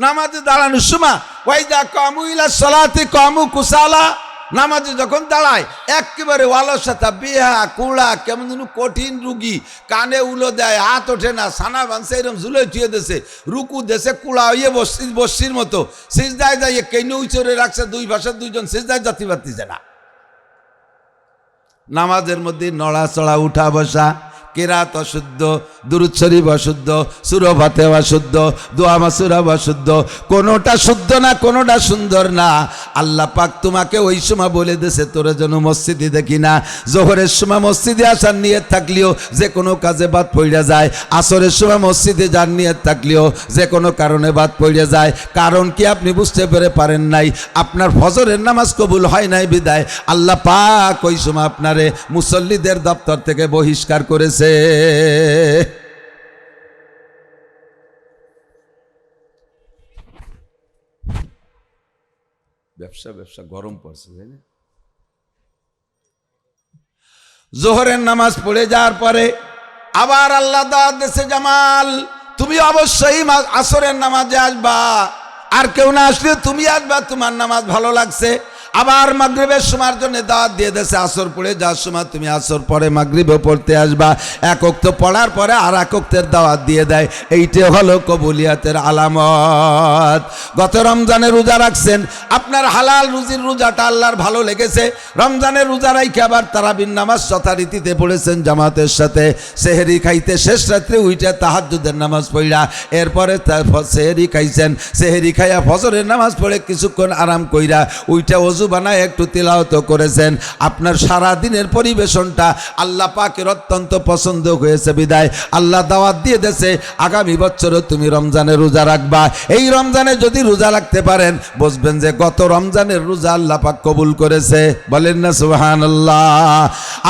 নামাজে দাঁড়ানোর সময় ওয়াইদা কামু ইলা সালাতি কামু কুসালা, নামাজে যখন দাঁড়ায় একেবারে অলসতা, বিহা কুড়া, কেমন যেন কঠিন রুগী, কানে উলো দেয়, হাত ওঠে না, সানা বানছে এরকম ঝুলে থুয়ে দেছে, রুকু দেশে কুড়া হইয়ে বসির মতো, সিজদায় যাইয়ে কেন উচরে রাখছে, দুই পাশে দুইজন সিজদায় জাতি পারতিছে না। নামাজের মধ্যে নড়াচড়া, উঠা বসা, কেরাত অশুদ্ধ, দুরূদ শরীফ অশুদ্ধ, সূরা ফাতিহা অশুদ্ধ, দোয়া মাসুরা অশুদ্ধ, কোনোটা শুদ্ধ না, কোনোটা সুন্দর না। আল্লাহ পাক তোমাকে ওই সময় বলে দিয়েছে তোরা যেন মসজিদে দেখি না। জোহরের সময় মসজিদে আসার নিয়ত থাকলেও যে কোনো কাজে বাদ পড়ে যায়, আসরের সময় মসজিদে যার নিয়ত থাকলেও যে কোনো কারণে বাদ পড়ে যায়। কারণ কি আপনি বুঝতে পারেন নাই? আপনার ফজরের নামাজ কবুল হয় নাই বিদায় আল্লাহ পাক ওই সময় আপনারে মুসল্লিদের দপ্তর থেকে বহিষ্কার করেছে। ব্যবসা গরম পড়ছে, তাই না? জোহরের নামাজ পড়ে যাওয়ার পরে আবার আল্লাহ দাওয়াত দিয়েছে, জামাল তুমি অবশ্যই আসরের নামাজে আসবা, আর কেউ না আসলে তুমি আসবা, তোমার নামাজ ভালো লাগছে। আবার মাগরিবের সময়ের জন্য দাওয়াত দিয়ে দিয়েছে, আসর পড়ে যাওয়ার সময় তুমি আসর পরে মাগরিবও পড়তে আসবা। এক ওয়াক্ত পড়ার পরে আর এক ওয়াক্তের দাওয়াত দিয়ে দেয়। এইটা হলো কবুলিয়াতের আলামত। গত রমজানে রোজা রাখছেন, আপনার হালাল রুজির রোজাটা আল্লাহর ভালো লেগেছে, রমজানের রোজা রাইখে আবার তারাবির নামাজ যথারীতিতে পড়েছেন জামাতের সাথে, সেহরি খাইতে শেষ রাত্রে উইটা তাহাজ্জুদের নামাজ পড়া, এরপরে সেহরি খাইছেন, সেহরি খাইয়া ফজরের নামাজ পড়ে কিছুক্ষণ আরাম কইরা উইটা ওযু বানায় একটু তিলাওয়াত করেছেন। আপনার সারা দিনের পরিবেশনটা আল্লাহ পাকের অত্যন্ত পছন্দ হয়েছে বিদায় আল্লাহ দাওয়াত দিয়ে দেছে, আগামী বছরও তুমি রমজানে রোজা রাখবা। এই রমজানে যদি রোজা রাখতে পারেন বুঝবেন যে গত রমজানের রোজা আল্লাহ পাক কবুল করেছে। বলেন না সুবহানাল্লাহ।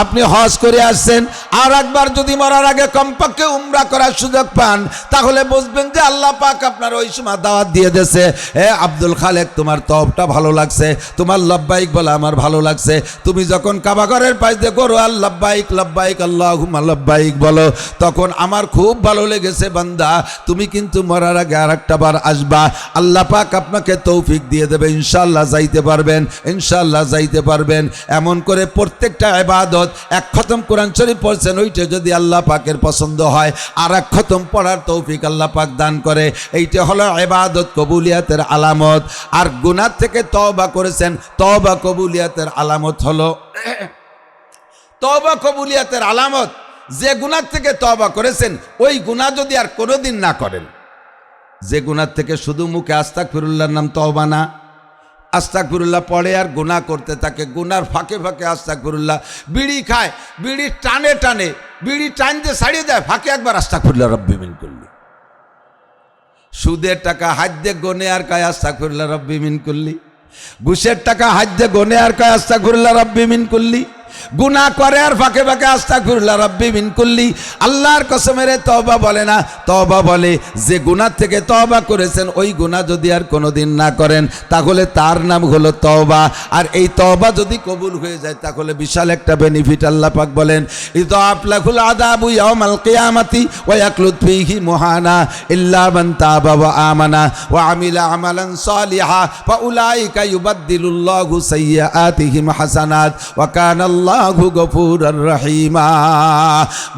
আপনি হজ করে আসছেন, আর একবার যদি মরার আগে কমপক্ষে উমরা করার সুযোগ পান, তাহলে বুঝবেন যে আল্লাহ পাক আপনার ওই সময় দাওয়াত দিয়ে দেছে, হে আব্দুল খালেক তোমার তওবটা ভালো লাগছে, তোমার লব্বাইক বলা আমার ভালো লাগছে। তুমি যখন কাবা ঘরের পাশ দিয়ে করো লব্বাইক লব্বাইক আল্লাহুম্মা লব্বাইক বলো, তখন আমার খুব ভালো লেগেছে বান্দা, তুমি কিন্তু মরার আগে আর একটা বার আসবা, আল্লাহ পাক আপনাকে তৌফিক দিয়ে দেবে, ইনশাআল্লাহ যাইতে পারবেন, ইনশাআল্লাহ যাইতে পারবেন। এমন করে প্রত্যেকটা ইবাদত, এক খতম কোরআন শরীফ পড়ছেন, ওইটা যদি আল্লাহ পাকের পছন্দ হয় আর এক খতম পড়ার তৌফিক আল্লাহ পাক দান করে, এইটা হলো ইবাদত কবুলিয়াতের আলামত। আর গুনাহ থেকে তওবা করেছেন, তওবা কবুলিয়াতের আলামত হলো, তওবা কবুলিয়াতের আলামত যে গুনাহ থেকে তওবা করেছেন ওই গুনাহ যদি আর কোনোদিন না করেন। যে গুনাহ থেকে শুধু মুখে আস্তাগফিরুল্লাহর নাম তওবা না, আস্তাগফিরুল্লাহ পড়ে আর গুনাহ করতে থাকে, গুনার ফাঁকে ফাঁকে আস্তাগফিরুল্লাহ, বিড়ি খায়, বিড়ি টানে টানে, বিড়ি টানতে ছাড়িয়ে দেয়, ফাঁকে একবার আস্তাগফিরুল্লাহ রাব্বি মিন কুল্লি। সুদের টাকা হাত দিয়ে গনে আর কয় আস্তাগফিরুল্লাহ রাব্বি মিন কুল্লি। ঘুষের টাকা হাত দিয়ে গনে আর কয় আস্তাগফিরুল্লাহ রাব্বি মিন কুল্লি। গুনাহ করে আর ফাঁকে ফাঁকে আস্তাগফিরুল্লাহ রাব্বি মিন কুল্লি। আল্লাহর কসমের তওবা বলে না, তওবা বলে যে গুনাহ থেকে তওবা করেছেন ওই গুনাহ যদি আর কোনোদিন না করেন তাহলে তার নাম হলো তওবা। আর এই তওবা যদি কবুল হয়ে যায় তাহলে বিশাল একটা বেনিফিট আল্লাহ পাক বলেন, ইযআফ লাহুল আযাবু ইয়াওমাল কিয়ামাতি ওয়া ইয়াকলুদ ফীহি মুহানা ইল্লা মান তাবা ওয়া আমানা ওয়া আমিলা আমালান সালিহা ফাউলাইকা ইউবাদদিলুল্লাহু সাইয়্যাতিহিম হাসানাত ওয়া কানা আল্লাহু গফুরুর রহিমা।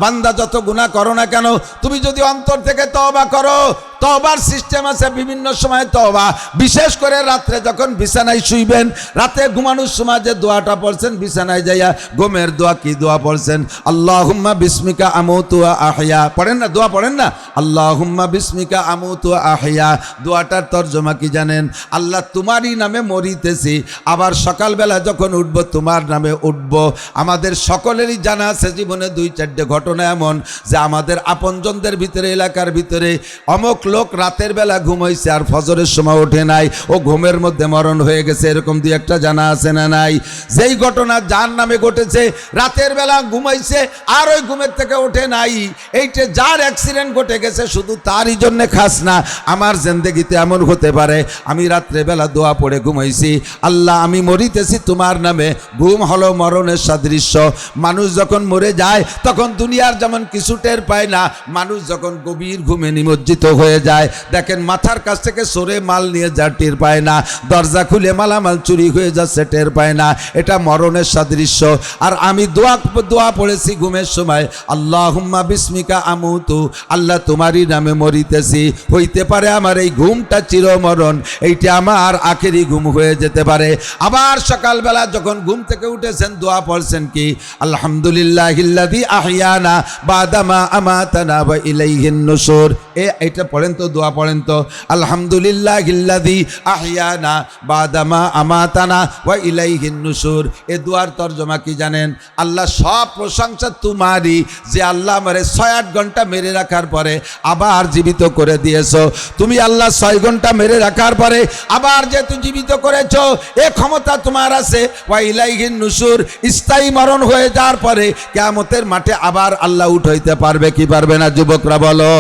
বান্দা যত গুনাহ করো না কেন, তুমি যদি অন্তর থেকে তওবা করো, তওবার সিস্টেম আছে বিভিন্ন সময় তওবা, বিশেষ করে রাত্রে যখন বিছানায় শুইবেন, রাতে ঘুমানোর সময় যে দোয়াটা পড়ছেন বিছানায় যাইয়া, ঘুমের দোয়া কি দোয়া পড়ছেন? আল্লাহুম্মা বিসমিকা আমুতু ওয়া আহইয়া পড়েন না, দোয়া পড়েন না, আল্লাহুম্মা বিসমিকা আমুতু ওয়া আহইয়া। দোয়াটার তরজমা কি জানেন? আল্লাহ তোমারই নামে মরিতেছি, আবার সকালবেলা যখন উঠব তোমার নামে উঠব। আমাদের সকলেরই জানা আছে জীবনে দুই চারটে ঘটনা এমন যে আমাদের আপনজনদের ভিতরে, এলাকার ভিতরে অমুক লোক রাতের বেলা ঘুমাইছে আর ফজরের সময় ওঠে নাই, ও ঘুমের মধ্যে মরণ হয়ে গেছে, এরকম দুই একটা জানা আছে না নাই? যেই ঘটনা যার নামে ঘটেছে, রাতের বেলা ঘুমাইছে আর ওই ঘুমের থেকে ওঠে নাই, এইটা যার অ্যাক্সিডেন্ট ঘটে গেছে শুধু তারই জন্য খাস না, আমার জিন্দেগিতে এমন হতে পারে আমি রাত্রে বেলা দোয়া পড়ে ঘুমাইছি, আল্লাহ আমি মরিতেছি তোমার নামে। ঘুম হলো মরণের সাদৃশ্য। মানুষ যখন মরে যায় তখন দুনিয়ার যেমন কিছু টের পায় না, মানুষ যখন গভীর ঘুমে নিমজ্জিত হয়ে যায়। দেখেন মাথার কাছ থেকে সরে মাল নিয়ে যা টের পায় না, দরজা খুলে মালামাল চুরি হয়ে যাচ্ছে টের পায় না, এটা মরণের সাদৃশ্য। আর আমি দোয়া পড়েছি ঘুমের সময়, আল্লাহুম্মা বিসমিকা আমুতু, আল্লাহ তোমারই নামে মরিতেছি, হইতে পারে আমার এই ঘুমটা চিরমরণ, এইটা আমার আখেরি ঘুম হয়ে যেতে পারে। আবার সকালবেলা যখন ঘুম থেকে উঠেছেন দোয়া পড়ছেন কি, আলহামদুলিল্লাহিল্লাযী আহইয়ানা বাদামা আমাতানা ওয়া ইলাইহিন নুশুর। এইটা পড়েন তো, দোয়া পড়েন তো, আলহামদুলিল্লাহিল্লাযী আহইয়ানা বাদামা আমাতানা ওয়া ইলাইহিন নুশুর। এ দোয়ার তরজমা কি জানেন? আল্লাহ সব প্রশংসা তোমারই, যে আল্লাহ আমারে 6-8 ঘন্টা মেরে রাখার পরে আবার জীবিত করে দিয়েছো। তুমি আল্লাহ 6 ঘন্টা মেরে রাখার পরে আবার যেহেতু জীবিত করেছো, এ ক্ষমতা তোমার আছে। ওয়া ইলাইহিন নুশুর, স্থায়ী মরণ হয়ে যাওয়ার পরে কিয়ামতের মাঠে আবার আল্লাহ উঠাইতে পারবে কি পারবে না? যুবকরা বলো,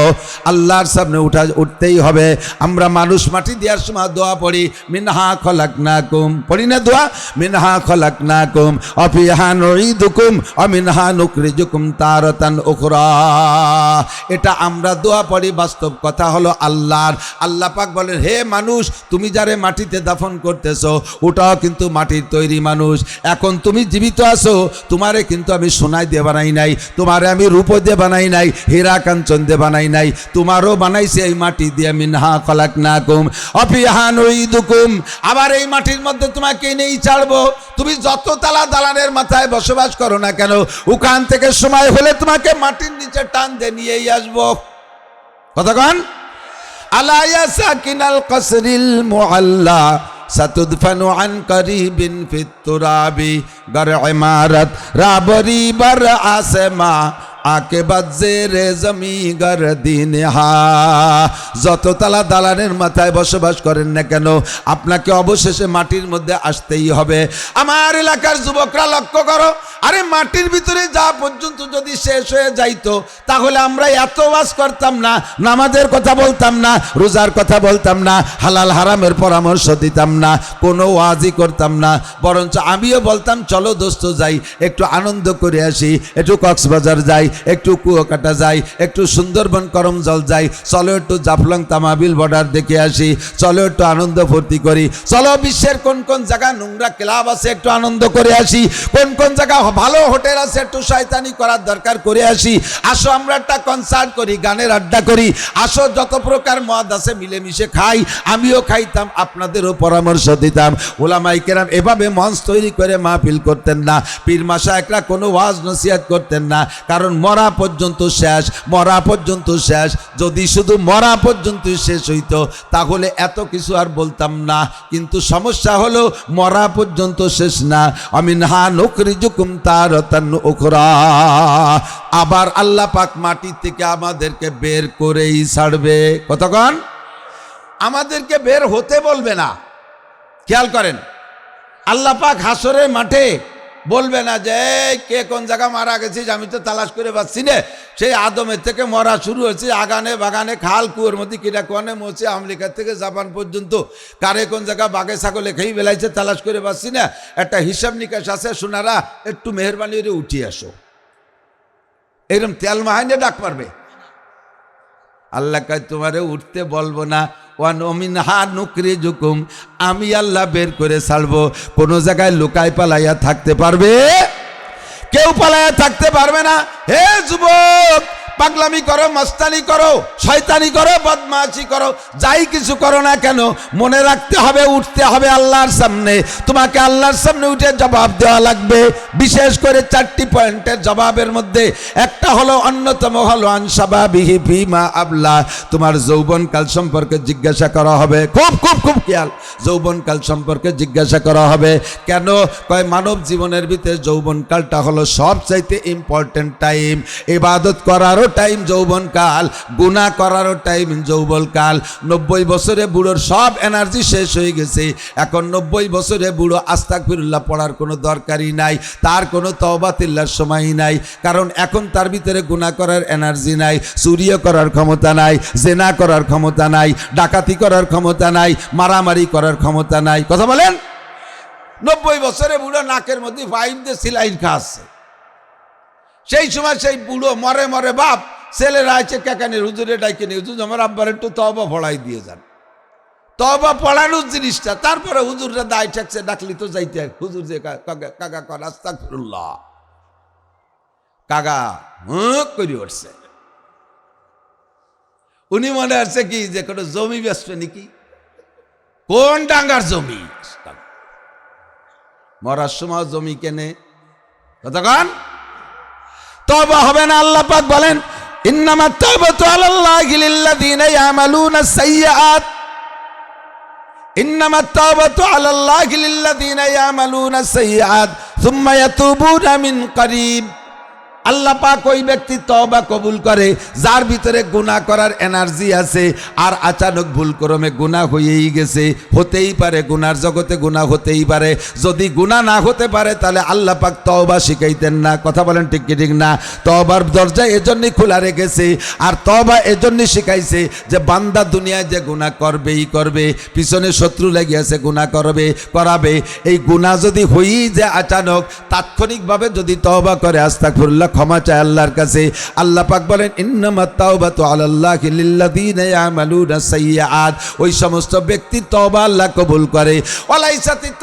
আল্লাহর সামনে উঠতেই হবে। আমরা মানুষ মাটি দেওয়ার সময় দোয়া পড়ি, মিনহা খলাকনাকুম, পড়ি না দোয়া? মিনহা খলাকনাকুম ওয়া ফিহা নুঈদুকুম ওয়া মিনহা নুখরিজুকুম তারাতান উখরা। এটা আমরা দোয়া পড়ি, বাস্তব কথা হলো আল্লাহর। আল্লাহ পাক বলেন, হে মানুষ, তুমি যারে মাটিতে দাফন করতেছো ওটাও কিন্তু মাটির তৈরি মানুষ। এখন তুমি জীবিত আছো, তোমারে কিন্তু আমি সোনায় দিয়ে বানাই নাই, তোমারে আমি রূপো দিয়ে বানাই নাই, হীরা কাঞ্চন দিয়ে বানাই নাই, তোমারও বানাইছি এই মাটি দিয়ে। মিনহা খলাকনাকুম ওয়া ফিহা নুঈদুকুম, আবার এই মাটির মধ্যে তোমাকে নেই ছাড়বো। তুমি যত তালা দালানের মাথায় বসবাস করো না কেন, ওখান থেকে সময় হলে তোমাকে মাটির নিচে টান দিয়ে নিয়েই আসবো। কতক্ষণ? আলা ইয়া সাকিনাল কসরিল মুআল্লা সাতুদফানু আন করিবিন ফিত তুরাবি গর ইমারত রাবরি বর আসমা আকে বাজেরে জমি গর দিনহা। যত তালা দালানের মাথায় বসবাস করেন না কেন, আপনাকে অবশেষে মাটির মধ্যে আসতেই হবে। আমার এলাকার যুবকরা লক্ষ্য করো, আরে মাটির ভিতরে যা পর্যন্ত যদি শেষ হয়ে যাইতো, তাহলে আমরা এত ওয়াজ করতাম না, নামাজের কথা বলতাম না, রোজার কথা বলতাম না, হালাল হারামের পরামর্শ দিতাম না, কোনো ওয়াজই করতাম না। বরঞ্চ আমিও বলতাম, চলো দোস্ত যাই, একটু আনন্দ করে আসি, একটু কক্সবাজার যাই, একটু কুয়াকাটা যাই, একটু সুন্দরবন করমজল যাই, চলো একটু জাফলং তামাবিল বর্ডার দেখে আসি, চলো একটু আনন্দ ফুর্তি করি, চলো বিশ্বের কোন কোন জায়গা নোংরা ক্লাব আছে একটু আনন্দ করে আসি, কোন কোন জায়গা ভালো হোটেল আছে একটু শয়তানি করার দরকার করে আসি, আসো আমরা একটা কনসার্ট করি, গানের আড্ডা করি, আসো যত প্রকার মদ আছে মিলেমিশে খাই। আমিও খাইতাম, আপনাদেরও পরামর্শ দিতাম। ওলামাই কেরাম এভাবে মঞ্চ তৈরি করে মাহফিল করতেন না, পীর মাশায়েখরা কোনো ওয়াজ নসিহত করতেন না, কারণ মরা পর্যন্ত শেষ, মরা পর্যন্ত শেষ। যদি শুধু মরা পর্যন্ত শেষ হইতো তাহলে এত কিছু আর বলতাম না। কিন্তু সমস্যা হলো মরা পর্যন্ত শেষ না। আমিনহা নুখরিজুকুম তারাতান উখরা, আবার আল্লাহ পাক মাটি থেকে আমাদেরকে বের করেই ছাড়বে। কতক্ষণ? আমাদেরকে বের হতে বলবে না। খেয়াল করেন, আল্লাহ পাক হাসরের মাঠে বলবে না যে কে কোন জায়গা মারা গেছিস, আমি তো তালাশ করে পাচ্ছি না, সেই আদমের থেকে মরা শুরু হয়েছে, আগানে বাগানে খাল কুয়োর মধ্যে কিরা কোয়ানে মরছে, আমেরিকা থেকে জাপান পর্যন্ত কারে কোন জায়গা বাঘে ছাগলে খেয়ে বেলাইছে তালাশ করে পাচ্ছি না। একটা হিসাব নিকাশ আছে, সোনারা একটু মেহরবানি করে উঠিয়ে আসো, এরকম তেল মাহাইনে ডাক পারবে। আল্লাহ কয় তোমারে উঠতে বলবো না, ওয়ানুমিনহা নুখরিজুকুম, আমি আল্লাহ বের করে ছাড়বো। কোনো জায়গায় লুকায় পালাইয়া থাকতে পারবে? কেউ পালাইয়া থাকতে পারবে না। হে যুবক, পাগলামি করো, মস্তানি করো, শয়তানি করো, বদমাশি করো, যাই কিছু করো না কেন, মনে রাখতে হবে উঠতে হবে আল্লাহর সামনে। তোমাকে আল্লাহর সামনে উঠে জবাব দেওয়া লাগবে। বিশেষ করে 4টি পয়েন্টের জবাবের মধ্যে একটা হলো, অন্যতম হলো আনসাবাবিহি ফিমা আবলা, তোমার যৌবনকাল সম্পর্কে জিজ্ঞাসা করা হবে। খুব খুব খুব খেয়াল, যৌবনকাল সম্পর্কে জিজ্ঞাসা করা হবে। কেন? কয় মানব জীবনের ভিতরে যৌবনকালটা হলো সবচাইতে ইম্পর্টেন্ট টাইম। ইবাদত করারও টাইম যৌবনকাল, গুনাহ করারও টাইম যৌবনকাল। 90 বছরে বুড়োর সব এনার্জি শেষ হয়ে গেছে, এখন 90 বছরে বুড়ো আস্তাগফিরুল্লাহ পড়ার কোনো দরকারই নাই, তার কোনো তওবা তিল্লার সময় নাই, কারণ এখন তার ভিতরে গুনাহ করার এনার্জি নাই, চুরিও করার ক্ষমতা নাই, জেনা করার ক্ষমতা নাই, ডাকাতি করার ক্ষমতা নাই, মারামারি করার ক্ষমতা নাই। কথা বলেন? 90 বছরে বুড়ো নাকের মধ্যে 5 দিয়ে সিলাইন খাচ্ছে, সেই সময় সেই বুড়ো মরে মরে বাপ ছেলেরা আছে কাকানের হুজুরে ডাইকে নিয়ে হুজুর আমার আব্বার একটু তওবা পড়াই দিয়ে যান। তওবা পড়ানোর জিনিসটা, তারপরে হুজুররা দায় ঠেকছে, ডাকলি তো যাইতে হুজুর যে কাকা কর আস্তাগফিরুল্লাহ, কাকা করে উঠছে। উনি মনে হচ্ছে কি যে কোনো জমি বেচবে নাকি, কোন ডাঙ্গার জমি, মরার সময় জমি কেনে কতক্ষণ তওবা হবে না। আল্লাহ পাক বলেন ইন্নামাত তাওবাতু আলাল্লাহি লিল্লাযিনা ইয়ামালুনা সাইয়্যাত, ইন্নামাত তাওবাতু আলাল্লাহি লিল্লাযিনা ইয়ামালুনা সাইয়্যাত সুম্মা ইয়াতুবুনা মিন করিব। আল্লাহ পাক ওই ব্যক্তি তওবা কবুল করে যার ভিতরে গুনাহ করার এনার্জি আছে, আর আচানক ভুলক্রমে গুনাহ হয়েই গেছে। হতেই পারে গুনার জগতে গুনাহ হতেই পারে, যদি গুনাহ না হতে পারে তাহলে আল্লাহ পাক তওবা শিখাইতেন না। কথা বলেন ঠিক কি ঠিক না? তওবার দরজা এজন্যই খোলা রেখেছে, আর তওবা এজন্যই শিখাইছে যে বান্দা দুনিয়ায় যে গুনাহ করবেই করবে, পিছনে শত্রু লেগে আছে গুনাহ করবে করাবে, এই গুনাহ যদি হয়েই যায় আচানক, তাৎক্ষণিকভাবে যদি তওবা করে আস্তাগফিরুল্লাহ ক্ষমা চায় আল্লাহর কাছে, আল্লাহ পাক বলেন ইন্নামাত তাওবাতু আলাল্লাহি লিল্লাযিনা ইয়ামালুনা সাইয়্যাত, ওই সমস্ত ব্যক্তির তওবা আল্লাহ কবুল করে। ওয়ালাইসাতিত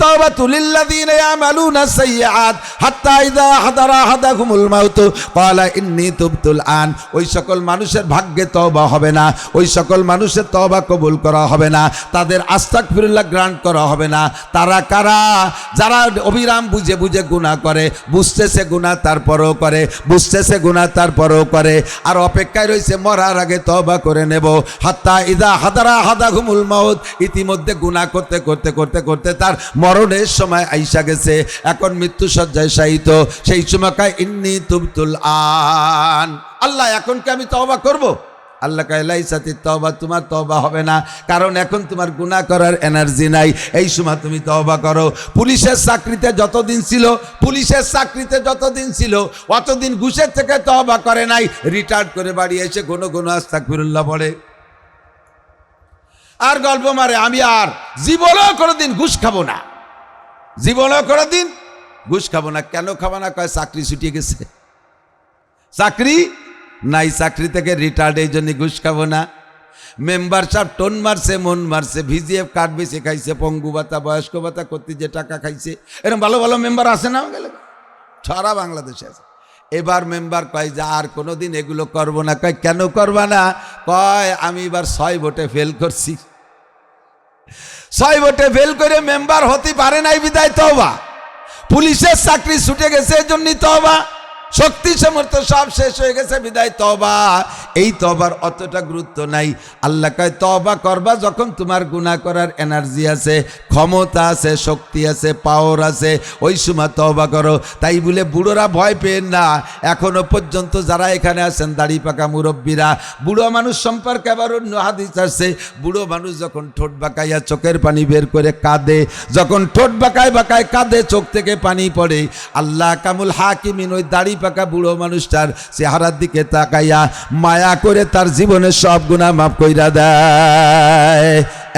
তাওবাতু লিল্লাযিনা ইয়ামালুনা সাইয়্যাত হাত্তা ইযা হাদারা আহাদাহুমুল মাউত ক্বালা ইন্নী তুবতুল আন, ওই সকল মানুষের ভাগ্যে তওবা হবে না, ওই সকল মানুষের তওবা কবুল করা হবে না, তাদের আস্তাগফিরুল্লাহ গ্রান্ট করা হবে না। তারা কারা? যারা অবিরাম বুঝে বুঝে গুনাহ করে, বুঝতেছে গুনাহ তারপরও করে, বুঝতেছে গুনাহ তারপরও করে, আর অপেক্ষায় রয়েছে মরার আগে তওবা করে নেব। হাত্তা ইযা হাদারা আহাদাহুমুল মাউত, ইতিমধ্যে গুনাহ করতে করতে করতে করতে তার মরণের সময় আইসা গেছে, এখন মৃত্যু শয্যায় শায়িত, সেই সময় কয় ইন্নী তুবতুল আন, আল্লাহ এখন কি আমি তওবা করব? আল্লাহ কয় লাইসাতিত তওবা, তোমার তওবা হবে না, কারণ এখন তোমার গুনাহ করার এনার্জি নাই, এই সময় তুমি তওবা করো। পুলিশের চাকরিতে যতদিন ছিল, পুলিশের চাকরিতে যতদিন ছিল অতদিন ঘুষের থেকে তওবা করে নাই, রিটায়ার্ড করে বাড়ি এসে ঘন ঘন আস্তাগফিরুল্লাহ পড়ে আর গল্প মারে, আমি আর জীবনেও কোনোদিন ঘুষ খাবো না, জীবনেও কোনোদিন ঘুষ খাবো না। কেন খাবো না? কয় চাকরি ছুটিয়ে গেছে, চাকরি নাই, চাকরি থেকে রিটায়ার্ড, এই জন্য ঘুষ খাবো না। মেম্বার সাহেব টোন মারছে, মন মারছে, ভিজিএফ কার্ড বেশি খাইছে, পঙ্গু ভাতা বয়স্ক ভাতা করতে যে টাকা খাইছে, এরকম ভালো ভালো মেম্বার আছে না সারা বাংলাদেশে আছে। এবার মেম্বার কয় যে আর কোনোদিন এগুলো করব না। কয় কেন করবা না? কয় আমি এবার 6 ভোটে ফেল করছি, 6 ভোটে ফেল করে মেম্বার হতে পারে নাই, বিদায় তওবা। পুলিশের চাকরি ছুটে গেছে এই জন্যই তওবা, শক্তি সামর্থ্য সব শেষ হয়ে গেছে বিদায় তওবা। এই তওবার অতটা গুরুত্ব নাই। আল্লাহ কয় তওবা করবা যখন তোমার গুনাহ করার এনার্জি আছে, ক্ষমতা আছে, শক্তি আছে, পাওয়ার আছে, ওই সময় তওবা করো। তাই বলে বুড়োরা ভয় পেন না, এখনো পর্যন্ত যারা এখানে আছেন দাড়ি পাকা মুরব্বীরা, বুড়ো মানুষ সম্পর্কে আবার অন্য হাদিস আছে, বুড়ো মানুষ যখন ঠোঁট বাঁকাইয়া চোখের পানি বের করে কাঁদে, যখন ঠোঁট বাঁকায় বাঁকায় কাঁদে, চোখ থেকে পানি পড়ে, আল্লাহ কামুল হাকিমিন ওই দাড়ি পাকা বুড়ো মানুষটার চেহারার দিকে তাকাইয়া মায়া করে তার জীবনের সব গুনাহ মাফ কইরা দেয়।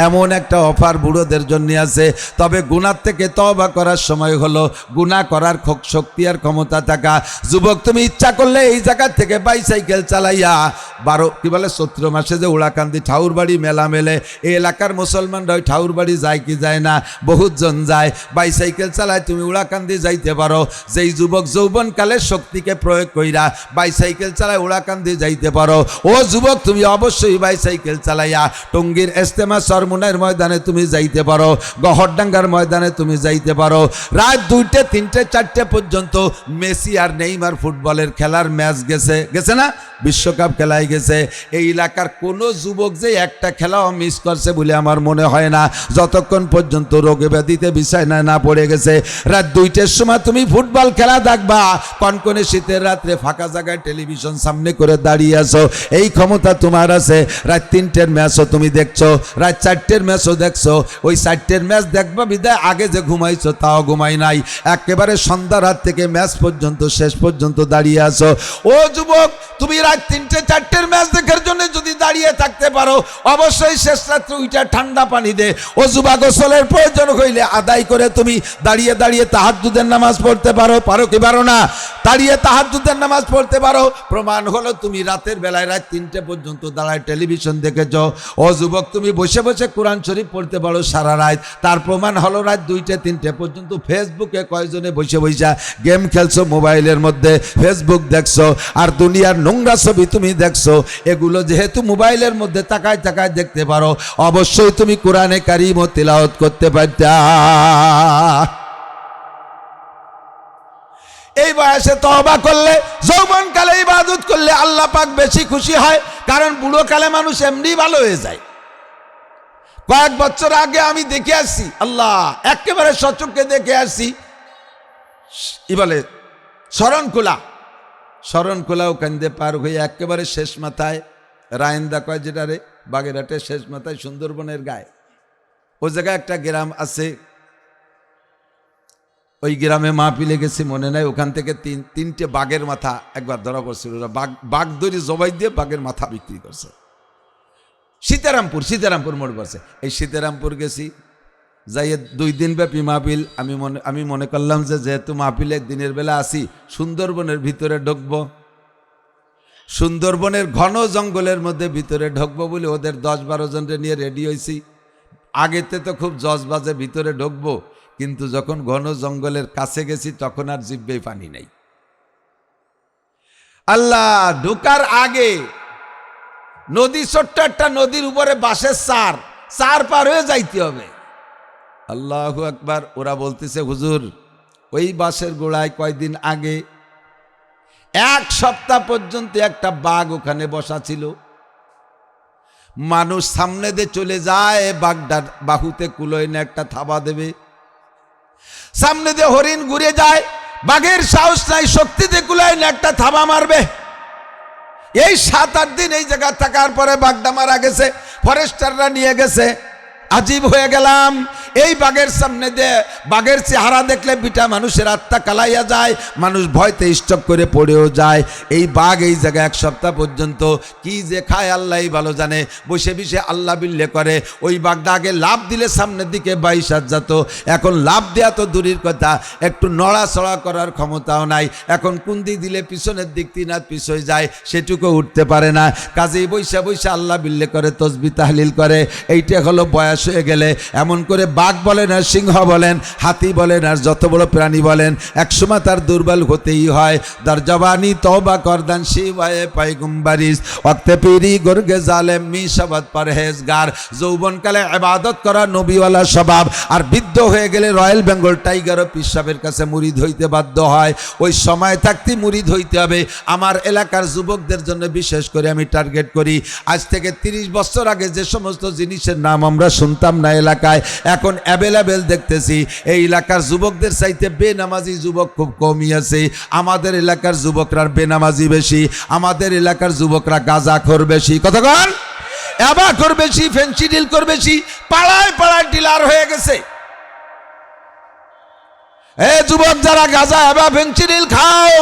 এমন একটা অফার বুড়োদের জন্য আছে। তবে গুনাহ থেকে তওবা করার সময় হলো গুনাহ করার শক্তি আর ক্ষমতা থাকা। যুবক তুমি ইচ্ছা করলে এই জায়গা থেকে বাইসাইকেল চালাইয়া 12 চৈত্র মাসে যে উড়াকান্দি ঠাউরবাড়ি মেলা মেলে, এই এলাকার মুসলমানরা ওই ঠাউরবাড়ি যায় কি যায় না, বহুত জন যায়, বাইসাইকেল চালায় তুমি উড়াকান্দি যাইতে পারো। যেই যুবক যৌবনকালে শক্তিকে প্রয়োগ কইরা বাইসাইকেল চালায় উড়াকান্দি যাইতে পারো, ও যুবক তুমি অবশ্যই বাইসাইকেল চালাইয়া টঙ্গীর ইজতেমা সরমুনার ময়দানে তুমি যাইতে পারো, গহরডাঙ্গার ময়দানে তুমি যাইতে পারো। রাত 2টে 3টে 4টে পর্যন্ত মেসি আর নেইমার ফুটবলের খেলার ম্যাচ গেছে না, বিশ্বকাপ খেলায় গেছে। এই এলাকার কোনো যুবক যে একটা খেলাও মিস করছে বলে আমার মনে হয় না, যতক্ষণ পর্যন্ত রোগে ব্যাধিতে বিছানায় না পড়ে গেছে। রাত 2টের সময় তুমি ফুটবল খেলা দেখবা, কনকনে শীতের রাত্রে ফাঁকা জায়গায় টেলিভিশন সামনে করে দাঁড়িয়ে আছো, এই ক্ষমতা তোমার আছে। রাত 3টের ম্যাচও তুমি দেখছো, রাত 4টের ম্যাচও দেখছো, ওই 4টের ম্যাচ দেখবা বিদায় আগে যে ঘুমাইছো তাও ঘুমাই নাই, একেবারে সন্ধ্যা রাত থেকে ম্যাচ পর্যন্ত শেষ পর্যন্ত দাঁড়িয়ে আছো। ও যুবক, তুমি রাত 3টে 4টের ম্যাচ দেখার জন্য যদি দাঁড়িয়ে থাকতে পারো, অবশ্যই শেষ রাত্রে উইটা ঠান্ডা পানি দে অজুবা গোসলের প্রয়োজন হইলে আদায় করে তুমি দাঁড়িয়ে দাঁড়িয়ে তাহাজ্জুদের নামাজ পড়তে পারো। পারো কি পারো না? দাঁড়িয়ে তাহাজ্জুদের নামাজ পড়তে পারো। প্রমাণ হলো তুমি রাতের বেলায় রাত 3টে পর্যন্ত দাঁড়ায় টেলিভিশন দেখেছ। ও যুবক, তুমি বসে বসে কোরআন শরীফ পড়তে পারো সারা রাত, তার প্রমাণ হলো রাত 2টে 3টে পর্যন্ত ফেসবুকে কয়জনে বসে বসে গেম খেলছো, মোবাইলের মধ্যে ফেসবুক দেখছো, আর দুনিয়ার নোংরা ছবি তুমি দেখছো। এগুলো যেহেতু মোবাইলের মধ্যে তাকায় তাকায় দেখতে পারো, অবশ্যই তুমি কোরআনে কারীম ও তিলাওয়াত করতে পারতা। এই বয়সে তওবা করলে, যৌবনকালে ইবাদত করলে আল্লাহ পাক বেশি খুশি হয়, কারণ বুড়ো কালে মানুষ এমনি ভালো হয়ে যায়। কয়েক বছর আগে আমি দেখে আসছি, আল্লাহ একেবারে সচক্ষে দেখে আসছি, বলে শরণখোলা ওখান দিয়ে পার হয়ে একেবারে শেষ মাথায় রায়েন্দা কয় যেটা রে, বাগেরহাটের শেষ মাথায় সুন্দরবনের গায়ে, ওই জায়গায় একটা গ্রাম আছে। ওই গ্রামে মাহফিলে গেছি, মনে নাই, ওখান থেকে 3টে বাঘের মাথা একবার ধরা পড়ছিল। ওরা বাঘ দড়ি জবাই দিয়ে বাঘের মাথা বিক্রি করছে। সীতারামপুর মোড় পড়ছে। এই সীতারামপুর গেছি, যাইয়ে 2 দিন ব্যাপী মাহফিল। আমি মনে করলাম যে যেহেতু মাহফিলে দিনের বেলা আসি, সুন্দরবনের ভিতরে ঢুকবো, সুন্দরবনের ঘন জঙ্গলের মধ্যে ভিতরে ঢুকবো বলে ওদের 10-12 জনকে নিয়ে রেডি হয়েছি। আগেতে তো খুব জজবাজে ভিতরে ঢুকবো, কিন্তু যখন ঘন জঙ্গলের কাছে গেছি তখন আর জিভ্বেই পানি নাই। আল্লাহ, ঢোকার আগে নদী, ছোট্ট একটা নদীর উপরে বাঁশের চার পার হয়ে যাইতে হবে। আল্লাহু আকবার। ওরা বলতেছে, হুজুর ওই বাঁশের গোড়ায় কয়দিন আগে 1 সপ্তাহ পর্যন্ত একটা বাঘ ওখানে বসা ছিল। মানুষ সামনে দিয়ে চলে যায়, বাঘটার বাহুতে কুলোয় না একটা থাবা দেবে। সামনে দিয়ে হরিণ ঘুরে যায়, বাঘের সাহস নাই, শক্তিতে কুলায় না একটা থাবা মারবে। এই 7-8 দিন এই জায়গা থাকার পরে বাঘটা মারা গেছে, ফরেস্টাররা নিয়ে গেছে। আজীব হয়ে গেলাম, এই বাঘের সামনে দিয়ে বাঘের চেহারা দেখলে বিটা মানুষের আত্মা কালাইয়া যায়, মানুষ ভয়তে স্টপ করে পড়েও যায়। এই বাঘ এই জায়গায় 1 সপ্তাহ পর্যন্ত কি যে খায় আল্লাহই ভালো জানে, বসে বসে আল্লাহ বিল্লে করে। ওই বাঘটা আগে লাভ দিলে সামনের দিকে 22 হাত যেত, এখন লাভ দেওয়া তো দূরের কথা, একটু নড়াচড়া করার ক্ষমতাও নাই। এখন কুন্দি দিলে পিছনের দিক 3 হাত পিছনে যায়, সেটুকু উঠতে পারে না। কাজেই বৈশা বৈশা আল্লাহ বিল্লে করে, তসবিহ তাহলিল করে। এইটা হলো বয়স হয়ে গেলে। এমন করে বাঘ বলেন আর সিংহ বলেন, হাতি বলেন আর যত বড় প্রাণী বলেন, একসময় তার দুর্বল হতেই হয়। দার জবানি তওবা করদান শিবায়ে পাইগুম্বারিস ওয়াক্তে পিরি গর্গে জালেম মিশাবাত পরহেজগার। যৌবনকালে ইবাদত করা নবীওয়ালা স্বভাব, আর বৃদ্ধ হয়ে গেলে রয়্যাল বেঙ্গল টাইগারও পীর সাহেবের কাছে মুরিদ হইতে বাধ্য হয়। ওই সময় থাকতে মুরিদ হইতে হবে। আমার এলাকার যুবকদের জন্য বিশেষ করে আমি টার্গেট করি, আজ থেকে 30 বছর আগে যে সমস্ত জিনিসের নাম আমরা শুনতাম না এলাকায়, এখন অ্যাভেলেবেল দেখতেছি। এই এলাকার যুবকদের চাইতে বেনামাজি যুবক খুব কমই আছে। আমাদের এলাকার যুবকরা বেনামাজি বেশি, আমাদের এলাকার যুবকরা গাঁজাখোর বেশি, কতক্ষণ অ্যাবাখোর বেশি, ফেন্সিডিল কর বেশি, পাড়ায় পাড়ায় ডিলার হয়ে গেছে। এ যুবক, যারা গাঁজা অ্যাবা ফেন্সিডিল খাও,